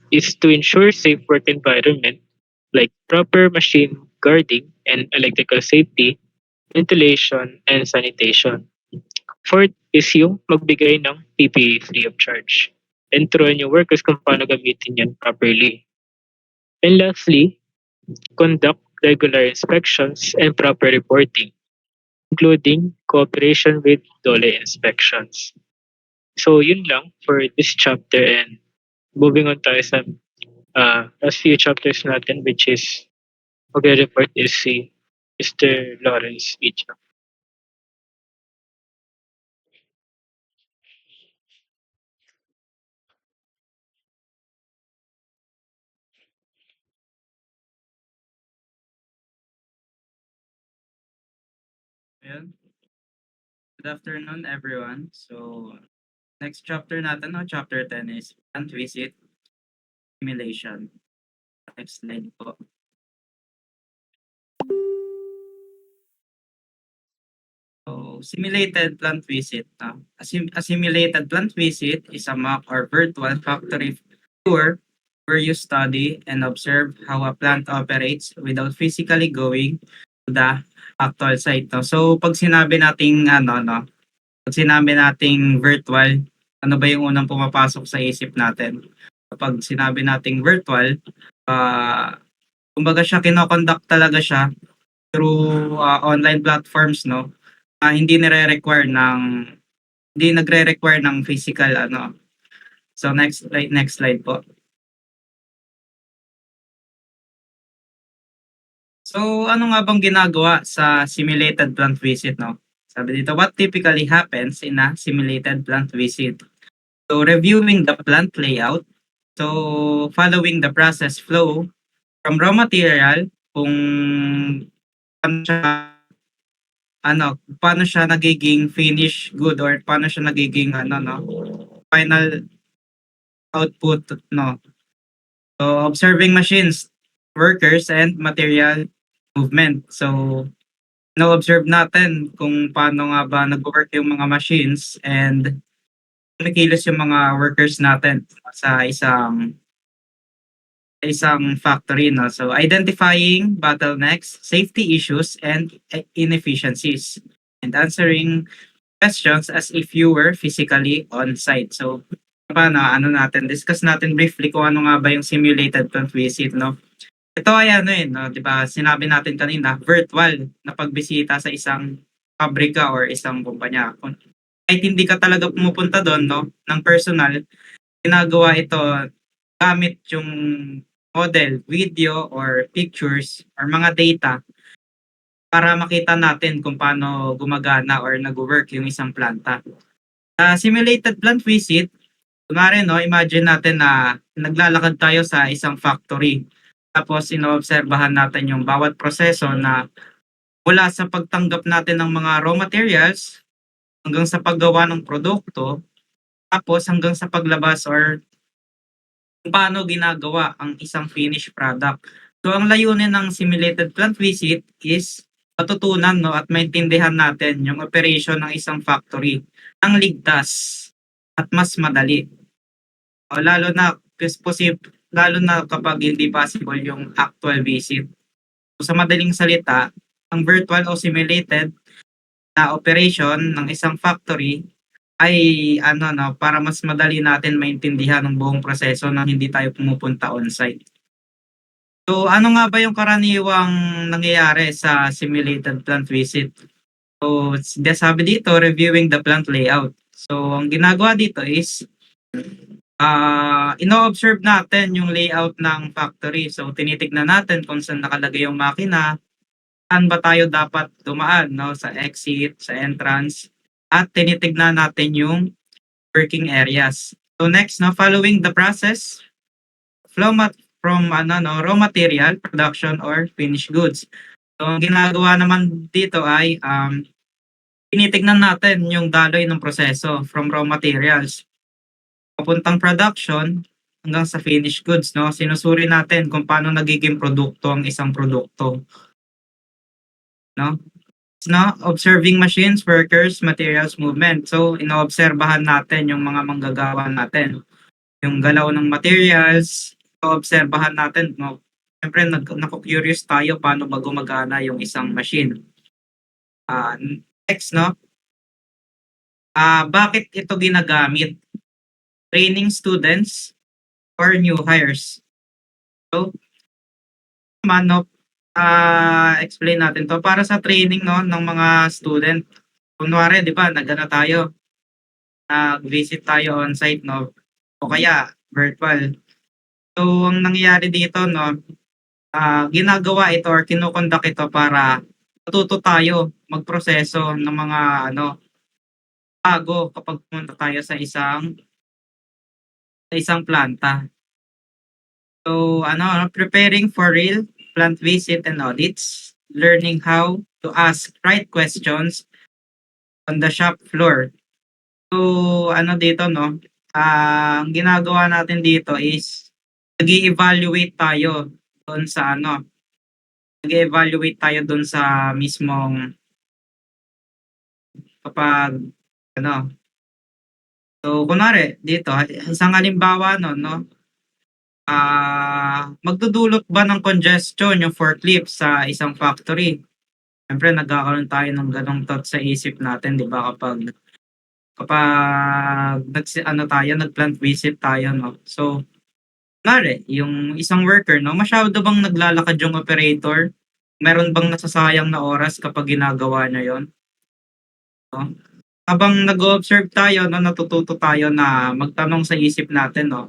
is to ensure safe work environment like proper machine guarding and electrical safety, ventilation, and sanitation. Fourth is yung magbigay ng PPE free of charge and turuan yung workers kung paano gamitin yan properly. And lastly, conduct regular inspections and proper reporting, including cooperation with DOLE inspections. So yun lang for this chapter, and moving on tayo sa last few chapters natin, which is mag-report is si Mr. Lawrence Icha. Ayan. Good afternoon, everyone. So, next chapter natin, no, chapter 10 is plant visit simulation. Next slide po. So, simulated plant visit. No? A simulated plant visit is a mock or virtual factory tour where you study and observe how a plant operates without physically going to the actual site. No? So, pag sinabi nating pag sinabi nating virtual, ano ba yung unang pumapasok sa isip natin? Kapag sinabi nating virtual, kumbaga siya kino-conduct talaga siya through online platforms, no? Hindi nagre-require ng physical ano. So next slide po. So ano nga bang ginagawa sa simulated plant visit, no? Sabi dito, what typically happens in a simulated plant visit? So reviewing the plant layout, so following the process flow from raw material, kung paano siya nagiging finish good or paano siya nagiging final output, no. So observing machines, workers, and material movement. So na-observe natin kung paano nga ba nag-work yung mga machines and kumikilos yung mga workers natin sa isang factory, no. So identifying bottlenecks, safety issues, and inefficiencies, and answering questions as if you were physically on site. So paano discuss natin briefly kung ano nga ba yung simulated plant visit, no. Ito ay no, 'di ba? Sinabi natin kanina, virtual na pagbisita sa isang pabrika or isang kumpanya. Kahit hindi ka talaga pumupunta doon, no, ng personal, ginagawa ito gamit yung model, video, or pictures, or mga data para makita natin kung paano gumagana or nag-work yung isang planta. Simulated plant visit, kunwari, no, imagine natin na naglalakad tayo sa isang factory. Tapos inoobserbahan natin yung bawat proseso na mula sa pagtanggap natin ng mga raw materials hanggang sa paggawa ng produkto, tapos hanggang sa paglabas or kung paano ginagawa ang isang finished product. So ang layunin ng simulated plant visit is matutunan, no, at maintindihan natin yung operation ng isang factory ng ligtas at mas madali. Lalo na kapag hindi possible yung actual visit. So, sa madaling salita, ang virtual o simulated na operation ng isang factory ay ano 'no, para mas madali natin maintindihan ang buong proseso nang hindi tayo pumupunta on-site. So, ano nga ba yung karaniwang nangyayari sa simulated plant visit? So, sabi dito, reviewing the plant layout. So, ang ginagawa dito is, ino-observe natin yung layout ng factory. So, tinitignan natin kung saan nakalagay yung makina, saan ba tayo dapat dumaan, no? Sa exit, sa entrance, at tinitignan natin yung working areas. So, next, no, following the process, from ano, no, raw material, production, or finished goods. So, ang ginagawa naman dito ay tinitignan natin yung daloy ng proseso from raw materials papuntang production hanggang sa finished goods, no? Sinusuri natin kung paano nagiging produkto ang isang produkto, no? No, observing machines, workers, materials movement. So, inoobserbahan natin yung mga manggagawa natin. Yung galaw ng materials, inoobserbahan natin, no? Siyempre, naku-curious tayo paano ba gumagana yung isang machine. Next, no? Bakit ito ginagamit? Training students or new hires. So, naman, no, explain natin to para sa training, no, ng mga student. Kunwari, di ba, tayo, nag-visit tayo on-site, no, o kaya virtual. So, ang nangyayari dito, no, ginagawa ito or kinukondak ito para matuto tayo magproseso ng mga ano bago kapag pumunta tayo sa isang planta. So, preparing for real plant visit and audits, learning how to ask right questions on the shop floor. So, dito, no? Ang ginagawa natin dito is nag-evaluate tayo doon sa nag-evaluate tayo doon sa mismong kapag ano. So, kunwari dito, isang halimbawa nun, no? Magdudulot ba ng congestion yung forklift sa isang factory? Siyempre nagkakaroon tayo ng ganong thought sa isip natin, 'di ba, kapag nag-plant visit tayo, no? So, kunwari yung isang worker, no, masyado bang naglalakad yung operator? Meron bang nasasayang na oras kapag ginagawa niya 'yon, no? Habang nag-o-observe tayo, no, natututo tayo na magtanong sa isip natin, no?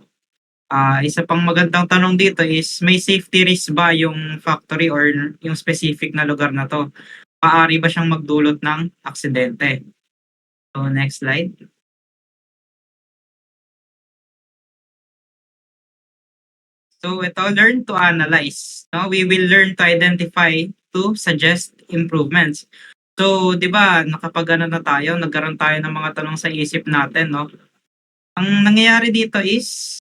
Isa pang magandang tanong dito is may safety risk ba yung factory or yung specific na lugar na 'to? Maaari ba siyang magdulot ng aksidente? So, next slide. So, ito, learn to analyze. No? We will learn to identify to suggest improvements. So, di ba, nakapag na tayo, nagkaroon tayo ng mga tanong sa isip natin, no? Ang nangyayari dito is,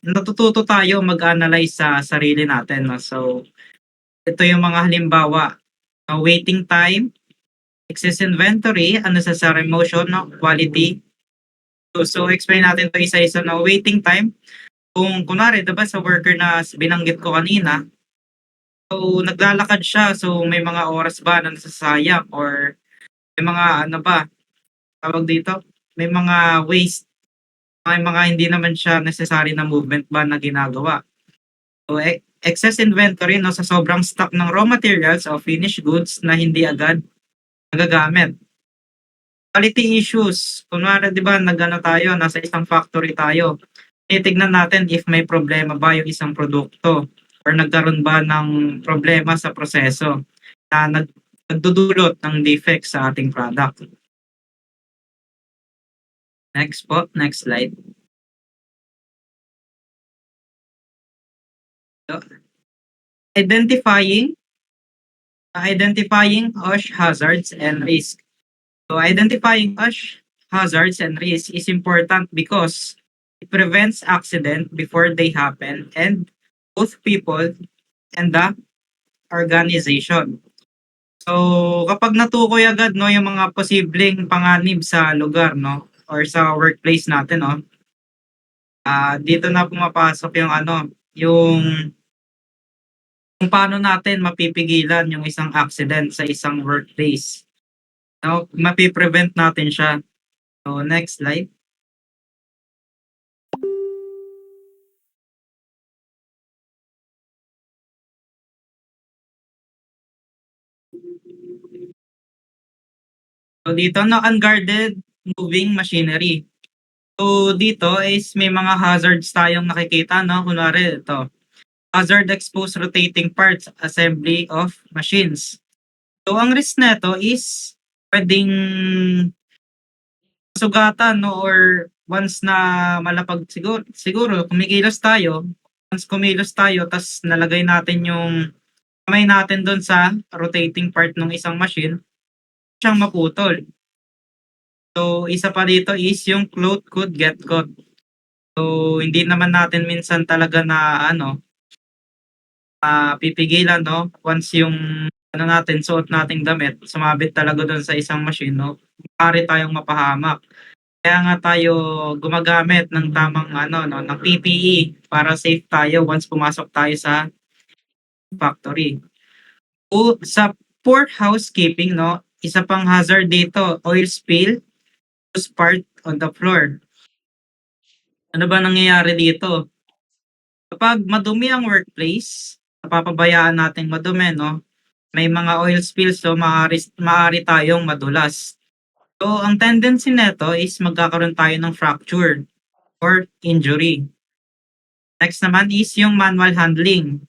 natututo tayo mag-analyze sa sarili natin, no? So, ito yung mga halimbawa. Waiting time, excess inventory, unnecessary motion, no? Quality. So, explain natin to isa-isa, no? Waiting time, kung kunwari, diba sa worker na binanggit ko kanina, so naglalakad siya, so may mga oras ba na nasasayang or may mga tawag dito, may mga waste, may mga hindi naman siya necessary na movement ba na ginagawa. So, excess inventory, no, sa sobrang stock ng raw materials o finished goods na hindi agad nagagamit. Quality issues, kunwari, di ba, tayo, nasa isang factory tayo, titignan natin if may problema ba yung isang produkto or nagkaroon ba ng problema sa proseso na nagdudulot ng defect sa ating product. Next po, next slide. So, identifying OSH hazards and risk. So, identifying OSH hazards and risk is important because it prevents accident before they happen and both people and the organization. So, kapag natukoy agad, no, yung mga posibleng panganib sa lugar, no, or sa workplace natin, no, dito na pumapasok yung yung kung paano natin mapipigilan yung isang accident sa isang workplace. no, mapiprevent natin siya. So, next slide. So, dito, no, unguarded moving machinery. So, dito is may mga hazards tayong nakikita, no? Kunwari, ito. Hazard exposed rotating parts, assembly of machines. So, ang risk nito is pwedeng sugatan, no, or once na malapag siguro kumikilos tayo, once kumilos tayo tas nalagay natin yung kamay natin doon sa rotating part ng isang machine, siyang maputol. So, isa pa dito is yung cloth could get caught. So, hindi naman natin minsan talaga na pipigilan, no? Once yung natin, suot nating damit, sumabit talaga doon sa isang machine, no? Maaari tayong mapahamak. Kaya nga tayo gumagamit ng tamang no, ng PPE para safe tayo once pumasok tayo sa factory. O sa poor housekeeping, no, isa pang hazard dito, oil spill, part on the floor. Ano ba nangyayari dito? Kapag madumi ang workplace, napapabayaan nating madumi, no? May mga oil spills, so maaari tayong madulas. So, ang tendency nito is magkakaroon tayo ng fracture or injury. Next naman is yung manual handling.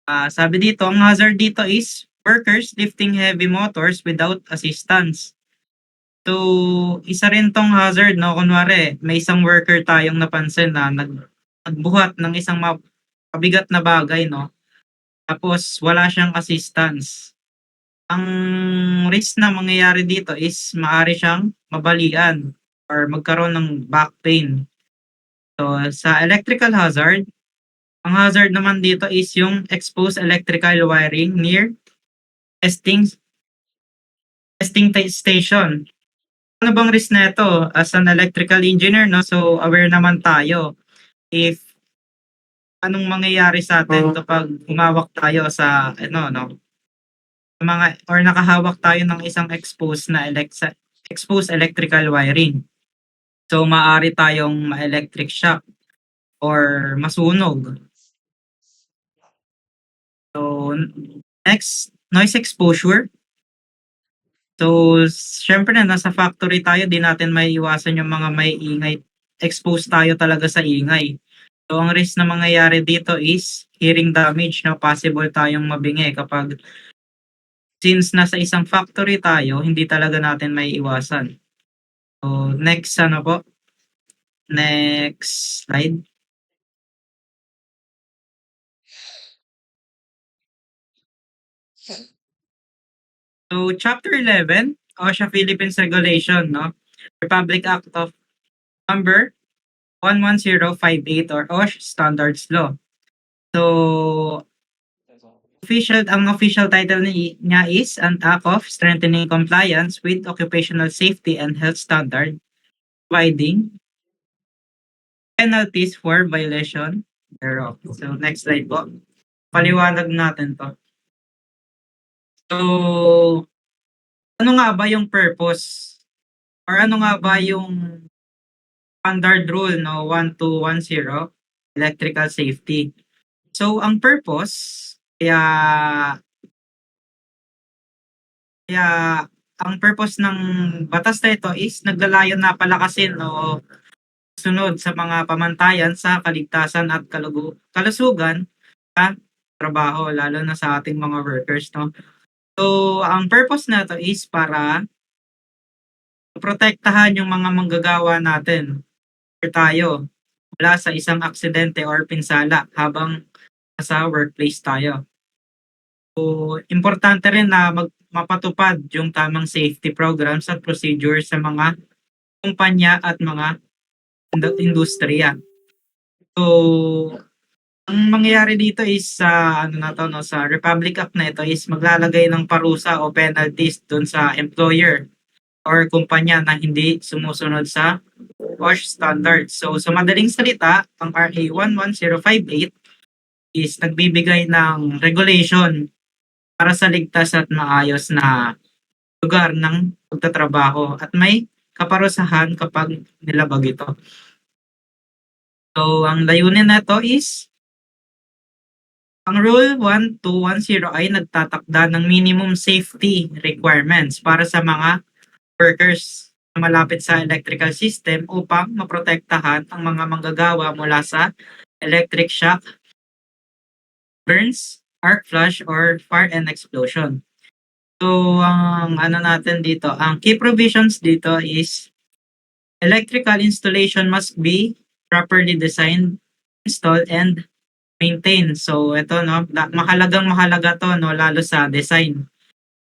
Sabi dito, ang hazard dito is workers lifting heavy motors without assistance. So, isa rin tong hazard, no? Kunwari, may isang worker tayong napansin na nagbuhat ng isang mabigat na bagay, no? Tapos, wala siyang assistance. Ang risk na mangyayari dito is maaari siyang mabalian or magkaroon ng back pain. So, sa electrical hazard, ang hazard naman dito is yung exposed electrical wiring near testing station. Ano bang risk na ito? As an electrical engineer, no? So, aware naman tayo if anong mangyayari sa atin kapag humawak tayo sa, no? Mga, or nakahawak tayo ng isang exposed electrical wiring. So, maaari tayong ma-electric shock or masunog. So, next, noise exposure. So, syempre na nasa factory tayo, di natin may iwasan yung mga may ingay. Exposed tayo talaga sa ingay. So, ang risk na mangyayari dito is hearing damage, no? Possible tayong mabingi kapag since nasa isang factory tayo, hindi talaga natin may iwasan. So, next, po? Next slide. So, Chapter 11, OSHA Philippines Regulation, no? Republic Act of Number 11058 or OSHA Standards Law. So, ang official title niya is an act of strengthening compliance with occupational safety and health standard, providing penalties for violation thereof. So, next slide po. Paliwanag natin to. So, ano nga ba yung purpose? Or ano nga ba yung standard rule, no? 1210, electrical safety. So, ang purpose, kaya ang purpose ng batas na ito is naglalayon na palakasin o sunod sa mga pamantayan sa kaligtasan at kalusugan sa trabaho, lalo na sa ating mga workers, no? So, ang purpose na ito is para protektahan yung mga manggagawa natin or tayo mula sa isang aksidente or pinsala habang nasa workplace tayo. So, importante rin na mapatupad yung tamang safety programs at procedures sa mga kumpanya at mga industriya. So, ang mangyayari dito is sa sa Republic Act na ito is maglalagay ng parusa o penalties doon sa employer or kumpanya na hindi sumusunod sa OSHA standards. So, sa madaling salita, ang RA 11058 is nagbibigay ng regulation para sa ligtas at maayos na lugar ng pagtatrabaho at may kaparusahan kapag nilabag ito. So, ang layunin nito is ang Rule 1210 ay nagtatakda ng minimum safety requirements para sa mga workers na malapit sa electrical system upang maprotektahan ang mga manggagawa mula sa electric shock, burns, arc flash, or fire and explosion. So, ang ano natin dito, ang key provisions dito is electrical installation must be properly designed, installed, and maintained. So, ito, no, mahalaga to, no, lalo sa design.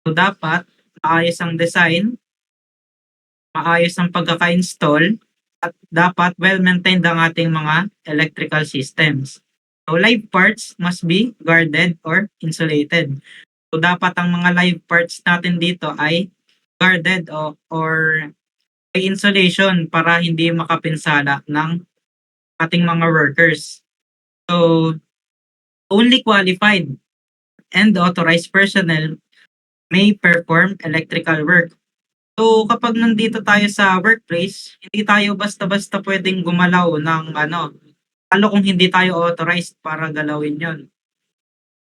So, dapat maayos ang design, maayos ang pagkaka-install, at dapat well-maintained ang ating mga electrical systems. So, live parts must be guarded or insulated. So, dapat ang mga live parts natin dito ay guarded or may insulation para hindi makapinsala ng ating mga workers. So, only qualified and authorized personnel may perform electrical work. So, kapag nandito tayo sa workplace, hindi tayo basta-basta pwedeng gumalaw ng lalo kung hindi tayo authorized para galawin yon.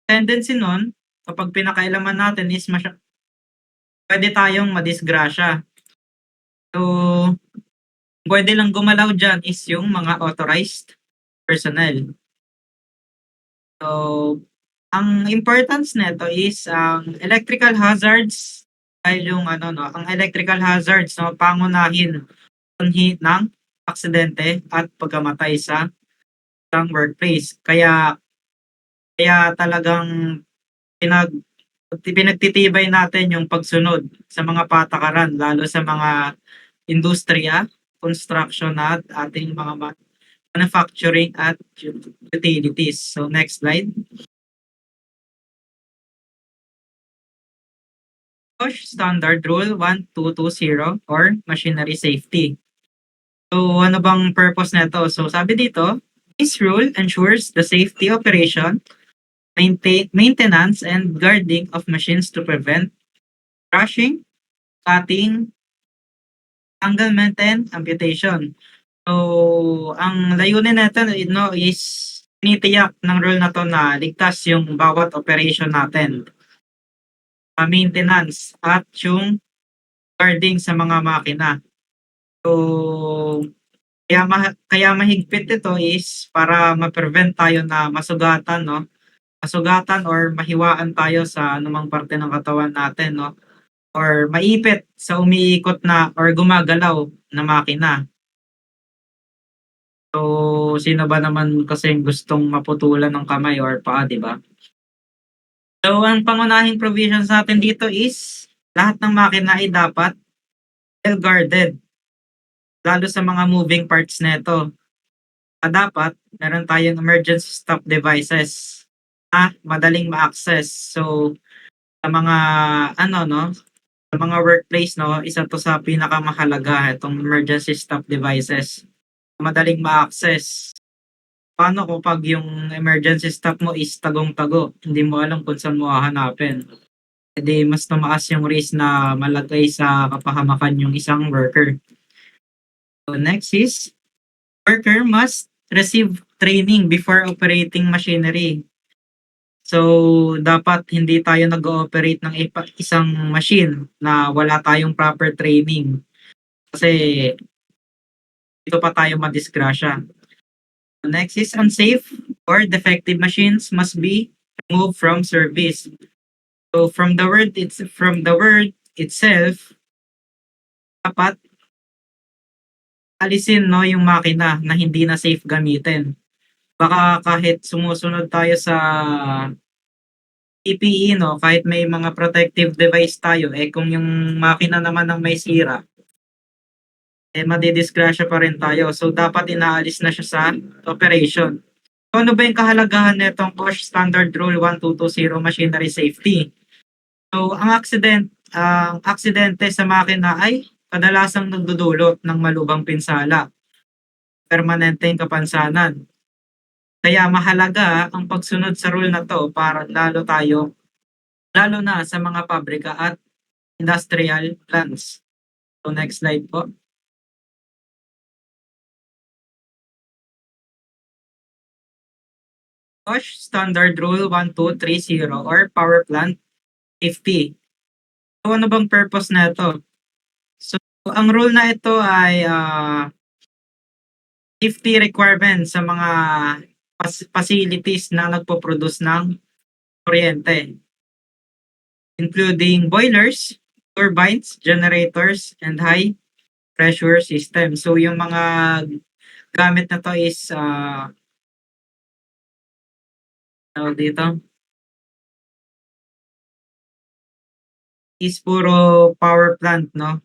Tendency nun, kapag pinakailaman natin is pwede tayong madisgrasya. So, pwede lang gumalaw dyan is yung mga authorized personnel. So, ang importance nito is ang electrical hazards dahil yung ang electrical hazards pangunahin ng aksidente at pagkamatay sa isang workplace. Kaya talagang pinagtitibay natin yung pagsunod sa mga patakaran lalo sa mga industriya, construction at ating mga manufacturing at utilities. So next slide. OSH Standard Rule 1220 or Machinery Safety. So ano bang purpose nito? So sabi dito, this rule ensures the safety operation, maintenance, and guarding of machines to prevent crashing, cutting, entanglement, and amputation. So, ang layunin nito is tinitiyak ng rule na to na ligtas yung bawat operation natin. Maintenance at yung guarding sa mga makina. So, kaya mahigpit ito is para ma-prevent tayo na masugatan, no? Masugatan or mahiwaan tayo sa anumang parte ng katawan natin, no? Or maipit sa umiikot na or gumagalaw na makina. So, sino ba naman kasi gustong maputulan ng kamay or paa, di ba? So, ang pangunahing provisions natin dito is lahat ng makina ay dapat well-guarded, lalo sa mga moving parts nito. Dapat meron tayong emergency stop devices na madaling ma-access. So, sa mga sa mga workplace, no, isa to sa pinakamahalaga itong emergency stop devices. Madaling ma-access. Paano kapag yung emergency stop mo is tagong-tago? Hindi mo alam kung saan mo hahanapin. Hindi mas tumaas yung risk na malagay sa kapahamakan yung isang worker. So next is, worker must receive training before operating machinery. So, dapat hindi tayo nag-ooperate ng isang machine na wala tayong proper training. Kasi dito pa tayo madisgrasya. Next is unsafe or defective machines must be removed from service. So from the word itself, dapat alisin yung makina na hindi na safe gamitin. Baka kahit sumusunod tayo sa PPE, kahit may mga protective device tayo, kung yung makina naman ang may sira, madidisgrasya pa rin tayo. So, dapat inaalis na siya sa operation. So, ano ba yung kahalagahan nitong OSH Standard Rule 1220 Machinery Safety? So, ang aksidente sa makina ay kadalasang nagdudulot ng malubhang pinsala, permanenteng kapansanan. Kaya mahalaga ang pagsunod sa rule na to para lalo na sa mga pabrika at industrial plants. So next slide po. OSH Standard Rule 1230 or Power Plant Safety. So ano bang purpose na ito? So ang rule na ito ay safety requirements sa mga facilities na nagpo-produce ng kuryente, including boilers, turbines, generators, and high pressure system. So yung mga gamit na to is tawag dito is puro power plant, no?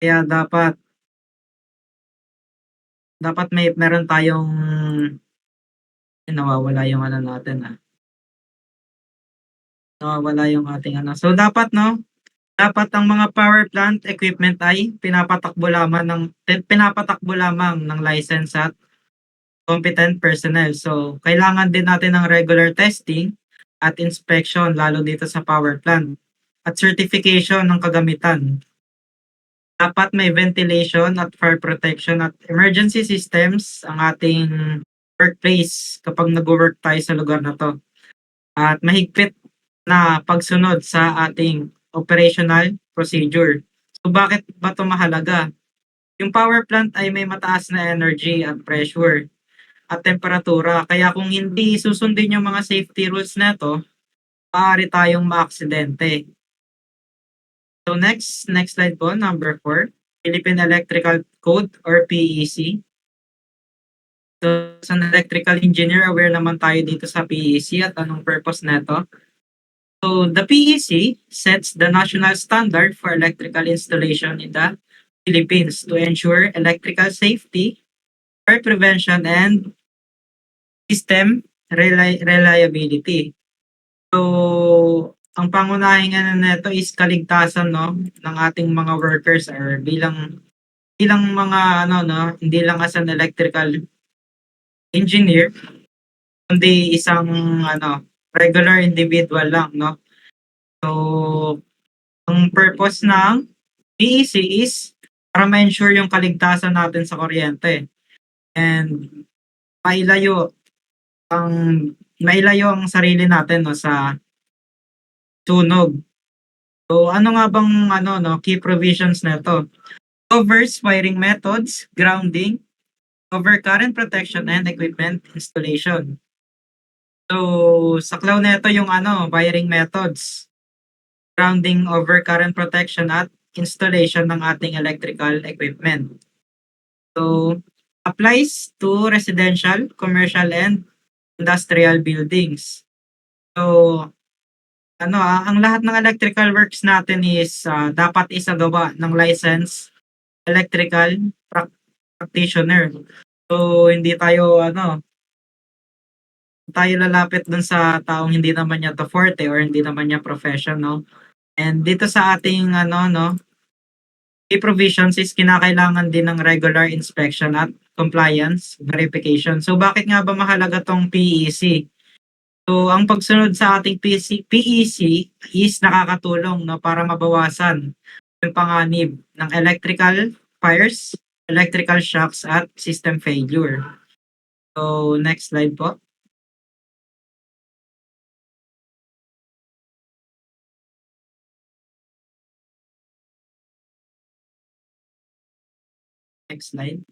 Kaya dapat meron tayong nawawala yung ano natin nawawala yung ating ano. So dapat ang mga power plant equipment ay pinapatakbo lamang ng license at competent personnel. So kailangan din natin ng regular testing at inspection lalo dito sa power plant at certification ng kagamitan. Dapat may ventilation at fire protection at emergency systems ang ating workplace kapag nag-work tayo sa lugar na to. At mahigpit na pagsunod sa ating operational procedure. So bakit ba ito mahalaga? Yung power plant ay may mataas na energy at pressure at temperatura. Kaya kung hindi susundin yung mga safety rules na ito, maaari tayong maaksidente. So next slide po, number 4, Philippine Electrical Code or PEC. So as an electrical engineer, aware naman tayo dito sa PEC at anong purpose nito. So the PEC sets the national standard for electrical installation in the Philippines to ensure electrical safety, fire prevention, and system reliability. So ang pangunahing ano nito is kaligtasan ng ating mga workers or bilang mga hindi lang as an electrical engineer kundi isang regular individual lang So ang purpose ng PEC is para ma-ensure yung kaligtasan natin sa kuryente and mailayo ang sarili natin sa tunog. So ano nga bang key provisions nito? Covers wiring methods, grounding, cover current protection and equipment installation. So saklaw nito yung wiring methods, grounding, over current protection at installation ng ating electrical equipment. So applies to residential, commercial and industrial buildings. So ang lahat ng electrical works natin is dapat isagawa ng licensed electrical practitioner. So hindi tayo lalapit dun sa taong hindi naman niya to forte or hindi naman niya professional. And dito sa ating key provisions is kinakailangan din ng regular inspection at compliance verification. So bakit nga ba mahalaga tong PEC? So ang pagsunod sa ating PEC is nakakatulong para mabawasan yung panganib ng electrical fires, electrical shocks at system failure. So next slide po. Next slide.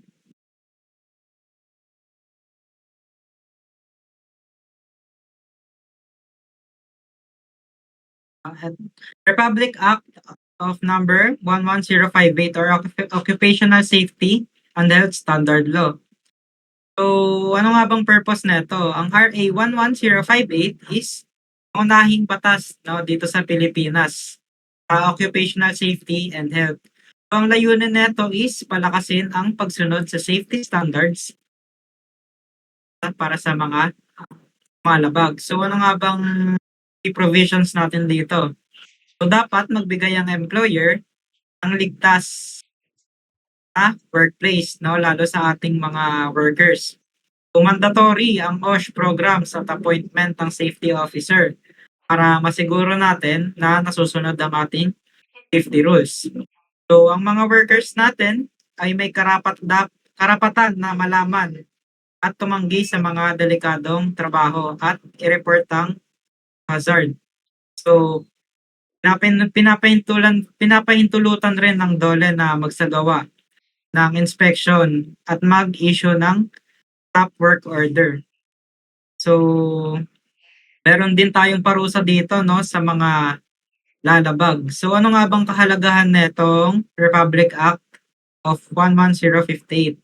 Republic Act of number 11058 or Occupational Safety and Health Standard Law. So ano nga bang purpose nito? Ang RA 11058 is unahing batas dito sa Pilipinas, occupational safety and health. So ang layunin nito is palakasin ang pagsunod sa safety standards para sa mga malabag. So ano nga bang provisions natin dito? So dapat magbigay ang employer ng ligtas na workplace lalo sa ating mga workers. So mandatory ang OSH programs at appointment ng safety officer para masiguro natin na nasusunod ang ating safety rules. So, ang mga workers natin ay may karapatan na malaman at tumanggi sa mga delikadong trabaho at i-report ang hazard. So, pinapahintulutan rin ng DOLE na magsagawa ng inspection at mag-issue ng stop work order. So, meron din tayong parusa dito, no, sa mga lalabag. So, ano nga bang kahalagahan nitong Republic Act of 11058?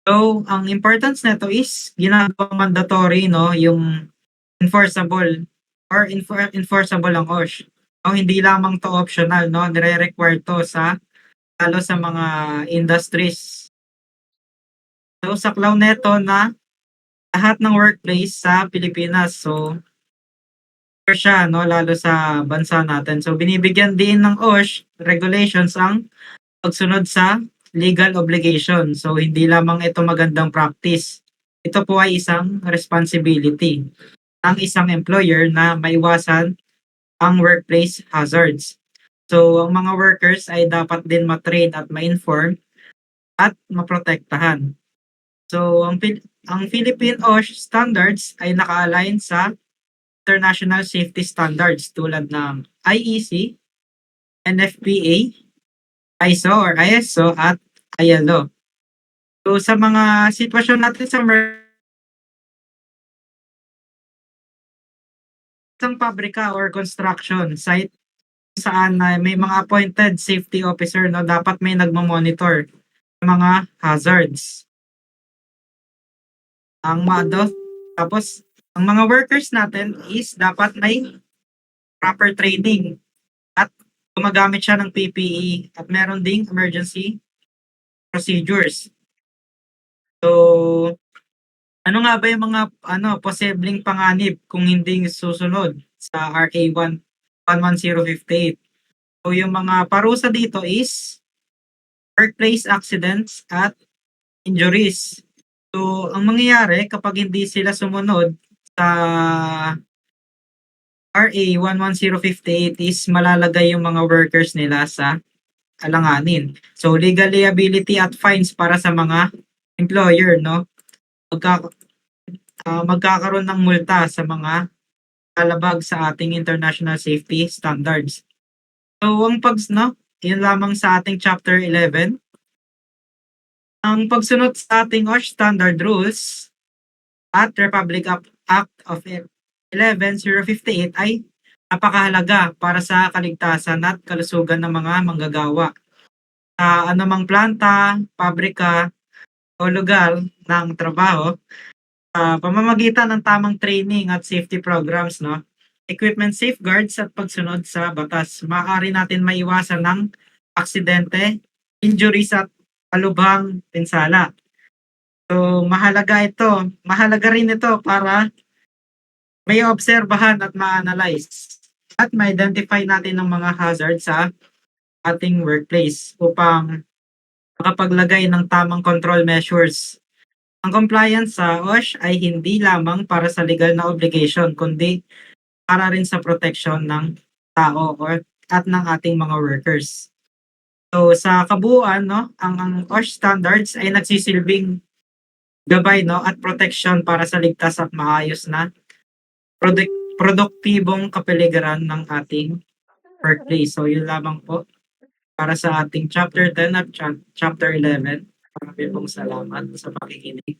So, ang importance nito is ginagawang mandatory, no, yung enforceable enforceable ang OSH. O hindi lamang to optional, no, nire-require to lalo sa mga industries. So, saklaw neto na lahat ng workplace sa Pilipinas. So, siya, no, lalo sa bansa natin. So, binibigyan din ng OSH regulations ang pagsunod sa legal obligation. So, hindi lamang ito magandang practice. Ito po ay isang responsibility ng isang employer na maiwasan ang workplace hazards. So, ang mga workers ay dapat din matrain at ma-inform at maprotektahan. So, ang Philippine OSH standards ay naka-align sa international safety standards tulad ng IEC, NFPA, ISO or ISO at ILO. So, sa mga sitwasyon natin sa isang pabrika or construction site saan may mga appointed safety officer, no, dapat may nagmo-monitor ng mga hazards. Tapos ang mga workers natin is dapat may proper training at gumagamit siya ng PPE at meron ding emergency procedures. So, ano nga ba yung mga posibleng panganib kung hindi susunod sa RA 11058? So, yung mga parusa dito is workplace accidents at injuries. So, ang mangyayari kapag hindi sila sumunod sa RA 11058 is malalagay yung mga workers nila sa alanganin. So, legal liability at fines para sa mga employer, no? Magkakaroon ng multa sa mga kalabag sa ating international safety standards. So, yun lamang sa ating chapter 11. Ang pagsunod sa ating OSH standard rules at Republic Act of 11058 ay napakahalaga para sa kaligtasan at kalusugan ng mga manggagawa sa anumang planta, pabrika o lugar ng trabaho sa pamamagitan ng tamang training at safety programs, no? Equipment safeguards at pagsunod sa batas. Maaari natin maiwasan ng aksidente, injuries at palubhang pinsala. So, mahalaga rin ito para may obserbahan at ma-analyze at ma-identify natin ng mga hazards sa ating workplace upang makapaglagay ng tamang control measures. Ang compliance sa OSH ay hindi lamang para sa legal na obligation kundi para rin sa protection ng tao at ng ating mga workers. So sa kabuuan, no, ang OSH standards ay nagsisilbing gabay, no, at protection para sa ligtas at maayos na produktibong kapaligiran ng ating workplace. So yun lamang po para sa ating chapter 10 at chapter 11. Maraming pong salamat sa pakikinig.